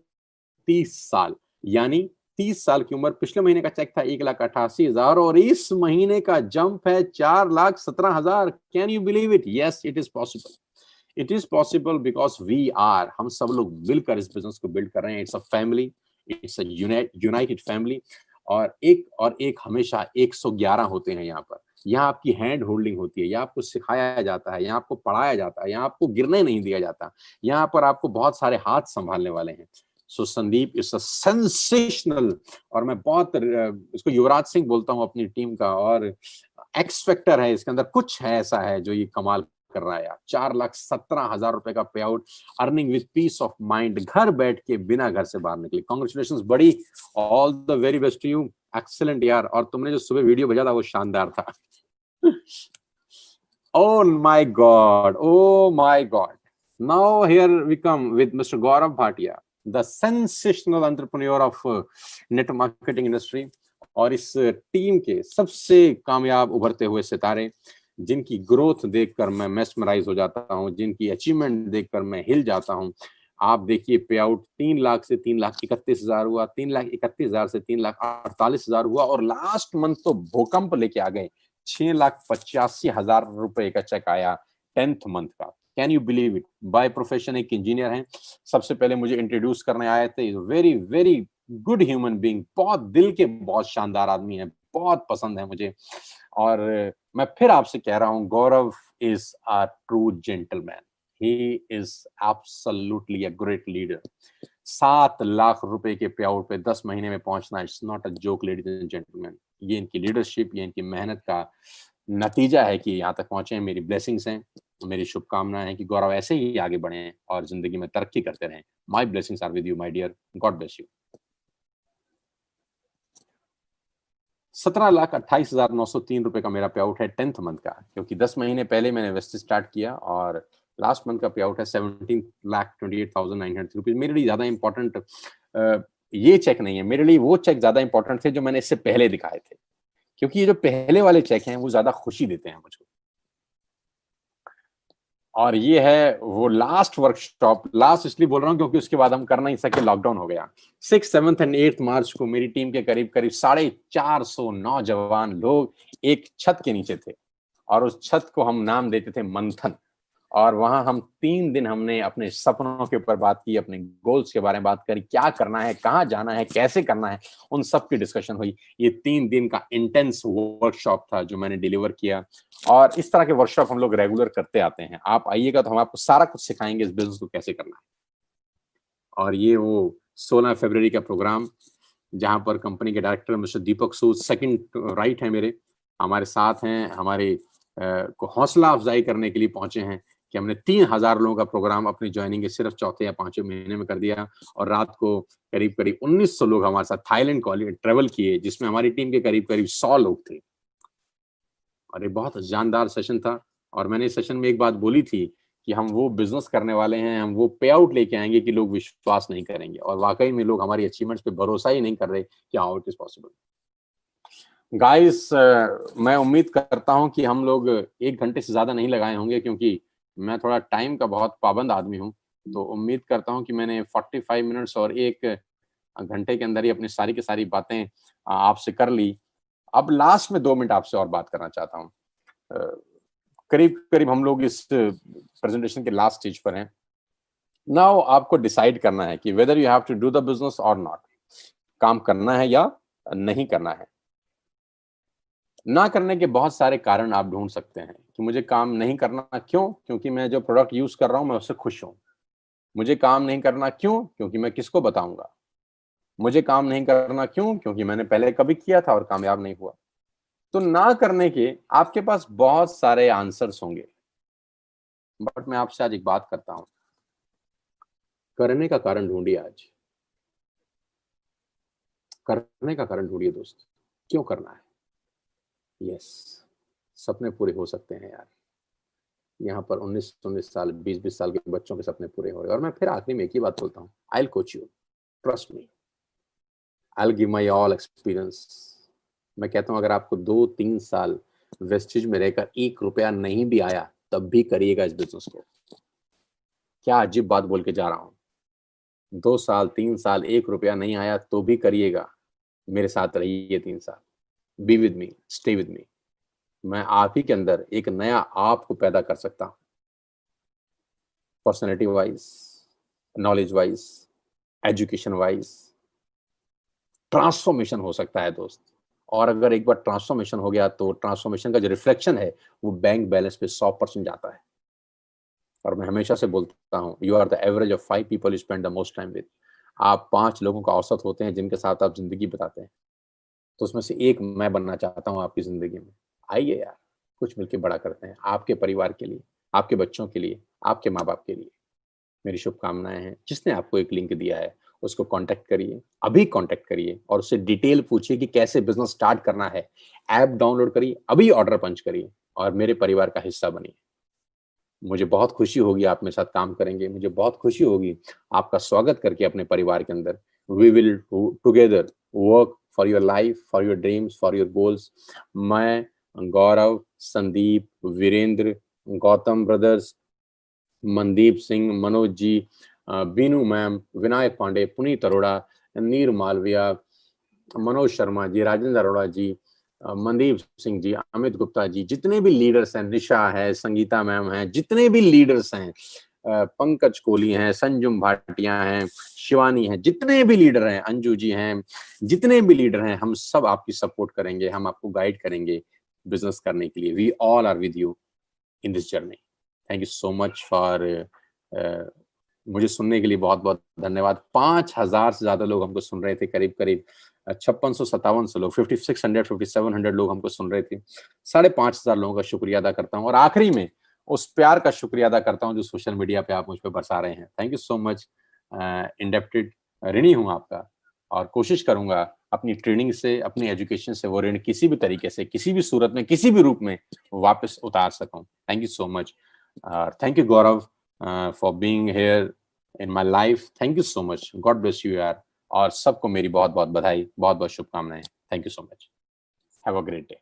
30 साल, यानी 30 साल की उम्र, पिछले महीने का चेक था 1,88,000 और इस महीने का जंप है 4,17,000। Can you believe it? Yes, it is possible. It is possible because we are, हम सब लोग मिलकर इस बिजनेस को बिल्ड कर रहे हैं। It's a family, it's a United family. और एक हमेशा 111 होते हैं यहाँ पर। यहाँ आपकी हैंड होल्डिंग होती है, यहाँ आपको सिखाया जाता है, यहाँ आपको पढ़ाया जाता है, यहाँ आपको गिरने नहीं दिया जाता, यहाँ पर आपको बहुत सारे हाथ संभालने वाले हैं। सो संदीप इज अ सेंसेशनल, और मैं बहुत इसको युवराज सिंह बोलता हूँ अपनी टीम का, और एक्स फैक्टर है इसके अंदर, कुछ है ऐसा है जो ये कमाल कर रहा है यार। 4,17,000 रुपए का pay out, earning with piece of mind, घर बैठ के बिना घर से बाहर निकले। कॉन्ग्रेचुलेशंस बड़ी, all the very best to you. Excellent यार, और तुमने जो सुबह वीडियो भेजा था वो शानदार था। Oh my God, oh my God. Now here we come with Mr. Gaurav Bhatia, the sensational entrepreneur of network marketing industry, और इस टीम के सबसे कामयाब उभरते हुए सितारे, जिनकी ग्रोथ देखकर मैं मेस्मराइज हो जाता हूं, जिनकी अचीवमेंट देखकर मैं हिल जाता हूं। आप देखिए, पे आउट 3 लाख से 3,31,000 हुआ, 3,31,000 से 3,48,000 हुआ, और लास्ट मंथ तो भूकंप लेके आ गए, 6,85,000 रुपए का चेक आया 10th मंथ का। Can you believe it? By profession एक इंजीनियर हैं। सबसे पहले मुझे इंट्रोड्यूस करने आए थे, very very good human being, बहुत दिल के बहुत शानदार आदमी है, बहुत पसंद है मुझे। और मैं फिर आपसे कह रहा हूं, Gaurav is a true gentleman, he is absolutely a great leader. 7 lakh रुपए के पे आउट पे 10 महीने में पहुंचना, it's not a joke ladies and gentleman. ये इनकी लीडरशिप, ये इनकी मेहनत का नतीजा है कि यहाँ तक पहुंचे हैं। मेरी ब्लेसिंग्स हैं, मेरी शुभकामनाएं हैं कि गौरव ऐसे ही आगे बढ़े और जिंदगी में तरक्की करते रहें। My blessings are with you my dear, God bless you. 17,28,903 रुपए का मेरा पे आउट है 10th मंथ का, क्योंकि 10 महीने पहले मैंने इन्वेस्ट स्टार्ट किया, और लास्ट मंथ का पे आउट है 17,28,900 रुपीज। मेरे लिए ज्यादा इंपॉर्टेंट ये चेक नहीं है, मेरे लिए वो चेक ज्यादा इंपॉर्टेंट थे जो मैंने इससे पहले दिखाए थे, क्योंकि ये जो पहले वाले चेक हैं वो ज्यादा खुशी देते हैं मुझको। और ये है वो लास्ट वर्कशॉप, लास्ट इसलिए बोल रहा हूँ क्योंकि उसके बाद हम कर नहीं सके, लॉकडाउन हो गया। 6, 7 एंड 8 मार्च को मेरी टीम के करीब 450 नौजवान लोग एक छत के नीचे थे, और उस छत को हम नाम देते थे मंथन। और वहां हम 3 दिन हमने अपने सपनों के ऊपर बात की, अपने गोल्स के बारे में बात करी, क्या करना है, कहाँ जाना है, कैसे करना है, उन सब की डिस्कशन हुई। ये 3 दिन का इंटेंस वर्कशॉप था जो मैंने डिलीवर किया, और इस तरह के वर्कशॉप हम लोग रेगुलर करते आते हैं। आप आइएगा तो हम आपको सारा कुछ सिखाएंगे इस बिजनेस को कैसे करना है। और ये वो 16 फरवरी का प्रोग्राम, जहां पर कंपनी के डायरेक्टर मिस्टर दीपक सूद सेकंड राइट है मेरे, हमारे साथ हैं, हमारे को हौसला अफजाई करने के लिए पहुंचे हैं कि हमने 3,000 लोगों का प्रोग्राम अपनी ज्वाइनिंग के सिर्फ 4थे या 5वें महीने में कर दिया। और रात को करीब 1900 लोग हमारे साथ थाईलैंड ट्रेवल किए, जिसमें हमारी टीम के करीब 100 लोग थे। और ये बहुत जानदार सेशन था। और मैंने इस सेशन में एक बात बोली थी कि हम वो बिजनेस करने वाले हैं, हम वो पे आउट लेके आएंगे कि लोग विश्वास नहीं करेंगे, और वाकई में लोग हमारी अचीवमेंट्स पे भरोसा ही नहीं कर रहे कि how it is possible. Guys, मैं उम्मीद करता हूं कि हम लोग 1 घंटे से ज्यादा नहीं लगाए होंगे, क्योंकि मैं थोड़ा टाइम का बहुत पाबंद आदमी हूं। तो उम्मीद करता हूं कि मैंने 45 मिनट्स और 1 घंटे के अंदर ही अपनी सारी की सारी बातें आपसे कर ली। अब लास्ट में 2 मिनट आपसे और बात करना चाहता हूं। करीब करीब हम लोग इस प्रेजेंटेशन के लास्ट स्टेज पर हैं। नाउ आपको डिसाइड करना है कि whether you have to do the business और नॉट, काम करना है या नहीं करना है। ना करने के बहुत सारे कारण आप ढूंढ सकते हैं कि मुझे काम नहीं करना क्यों, क्योंकि मैं जो प्रोडक्ट यूज कर रहा हूं मैं उससे खुश हूं। मुझे काम नहीं करना क्यों, क्योंकि मैं किसको बताऊंगा। मुझे काम नहीं करना क्यों, क्योंकि मैंने पहले कभी किया था और कामयाब नहीं हुआ। तो ना करने के आपके पास बहुत सारे आंसर्स होंगे, बट मैं आपसे आज एक बात करता हूं, करने का कारण ढूंढिए। आज करने का कारण ढूंढिए दोस्त, क्यों करना है। यस, सपने पूरे हो सकते हैं यार। यहाँ पर 19 साल 20 साल के बच्चों के सपने पूरे हो रहे हैं। और मैं फिर आखिरी में एक ही बात बोलता हूँ, आई will coach you, trust me, I will give my all experience. मैं कहता हूँ अगर आपको 2-3 साल वेस्टेज में रहकर 1 रुपया नहीं भी आया, तब भी करिएगा इस बिजनेस को। क्या अजीब बात बोल के जा रहा हूँ। 2 साल 3 साल 1 रुपया नहीं आया तो भी करिएगा, मेरे साथ रहिए 3 साल, be with me, stay with me. मैं आप ही के अंदर एक नया आप को पैदा कर सकता हूँ, personality wise, knowledge wise, education wise. Transformation हो सकता है दोस्त, और अगर एक बार ट्रांसफॉर्मेशन हो गया तो ट्रांसफॉर्मेशन का जो रिफ्लेक्शन है वो बैंक बैलेंस पे 100% जाता है। और मैं हमेशा से बोलता हूँ, you are the average of 5 people you spend the most time with. आप 5 लोगों का औसत होते हैं जिनके साथ आप जिंदगी बिताते हैं, तो उसमें से एक मैं बनना चाहता हूँ आपकी जिंदगी में। आइए यार, कुछ मिलकर बड़ा करते हैं, आपके परिवार के लिए, आपके बच्चों के लिए, आपके माँ बाप के लिए। मेरी शुभकामनाएं हैं। जिसने आपको एक लिंक दिया है उसको कांटेक्ट करिए, अभी कांटेक्ट करिए और उससे डिटेल पूछिए कि कैसे बिजनेस स्टार्ट करना है। ऐप डाउनलोड करिए, अभी ऑर्डर पंच करिए और मेरे परिवार का हिस्सा बनिए। मुझे बहुत खुशी होगी आप मेरे साथ काम करेंगे, मुझे बहुत खुशी होगी आपका स्वागत करके अपने परिवार के अंदर। We will together work for your life, for your dreams, for your goals. मैं, गौरव, संदीप, वीरेंद्र, गौतम ब्रदर्स, मनदीप सिंह, मनोज जी, बीनू मैम, विनायक पांडे, पुनीत अरोड़ा, नीर मालविया, मनोज शर्मा जी, राजेंद्र अरोड़ा जी, मनदीप सिंह जी, अमित गुप्ता जी, जितने भी लीडर्स हैं, निशा है, संगीता मैम है, जितने भी लीडर्स हैं, पंकज कोहली हैं, संजुम भाटिया हैं, शिवानी है, जितने भी लीडर हैं, अंजू जी हैं, जितने भी लीडर हैं, हम सब आपकी सपोर्ट करेंगे, हम आपको गाइड करेंगे बिजनेस करने के लिए। We all are with you in this journey. Thank you so much for, मुझे सुनने के लिए बहुत बहुत धन्यवाद। 5,000 से ज्यादा लोग हमको सुन रहे थे, करीब करीब 5600-5700 लोग, 5600-5700 लोग हमको सुन रहे थे। 5,500 लोगों का शुक्रिया अदा करता हूँ और आखिरी में उस प्यार का शुक्रिया अदा करता हूँ जो सोशल मीडिया पे आप मुझ पर बरसा रहे हैं। Thank you so much. Indebted ऋणी हूँ आपका और कोशिश करूंगा अपनी ट्रेनिंग से, अपनी एजुकेशन से वो ऋण किसी भी तरीके से, किसी भी सूरत में, किसी भी रूप में वापस उतार सकूं। Thank you so much. Thank you Gaurav for being here in my life. Thank you so much. God bless you यार। और सबको मेरी बहुत बहुत बधाई, बहुत बहुत शुभकामनाएं। Thank you so much. Have a great day.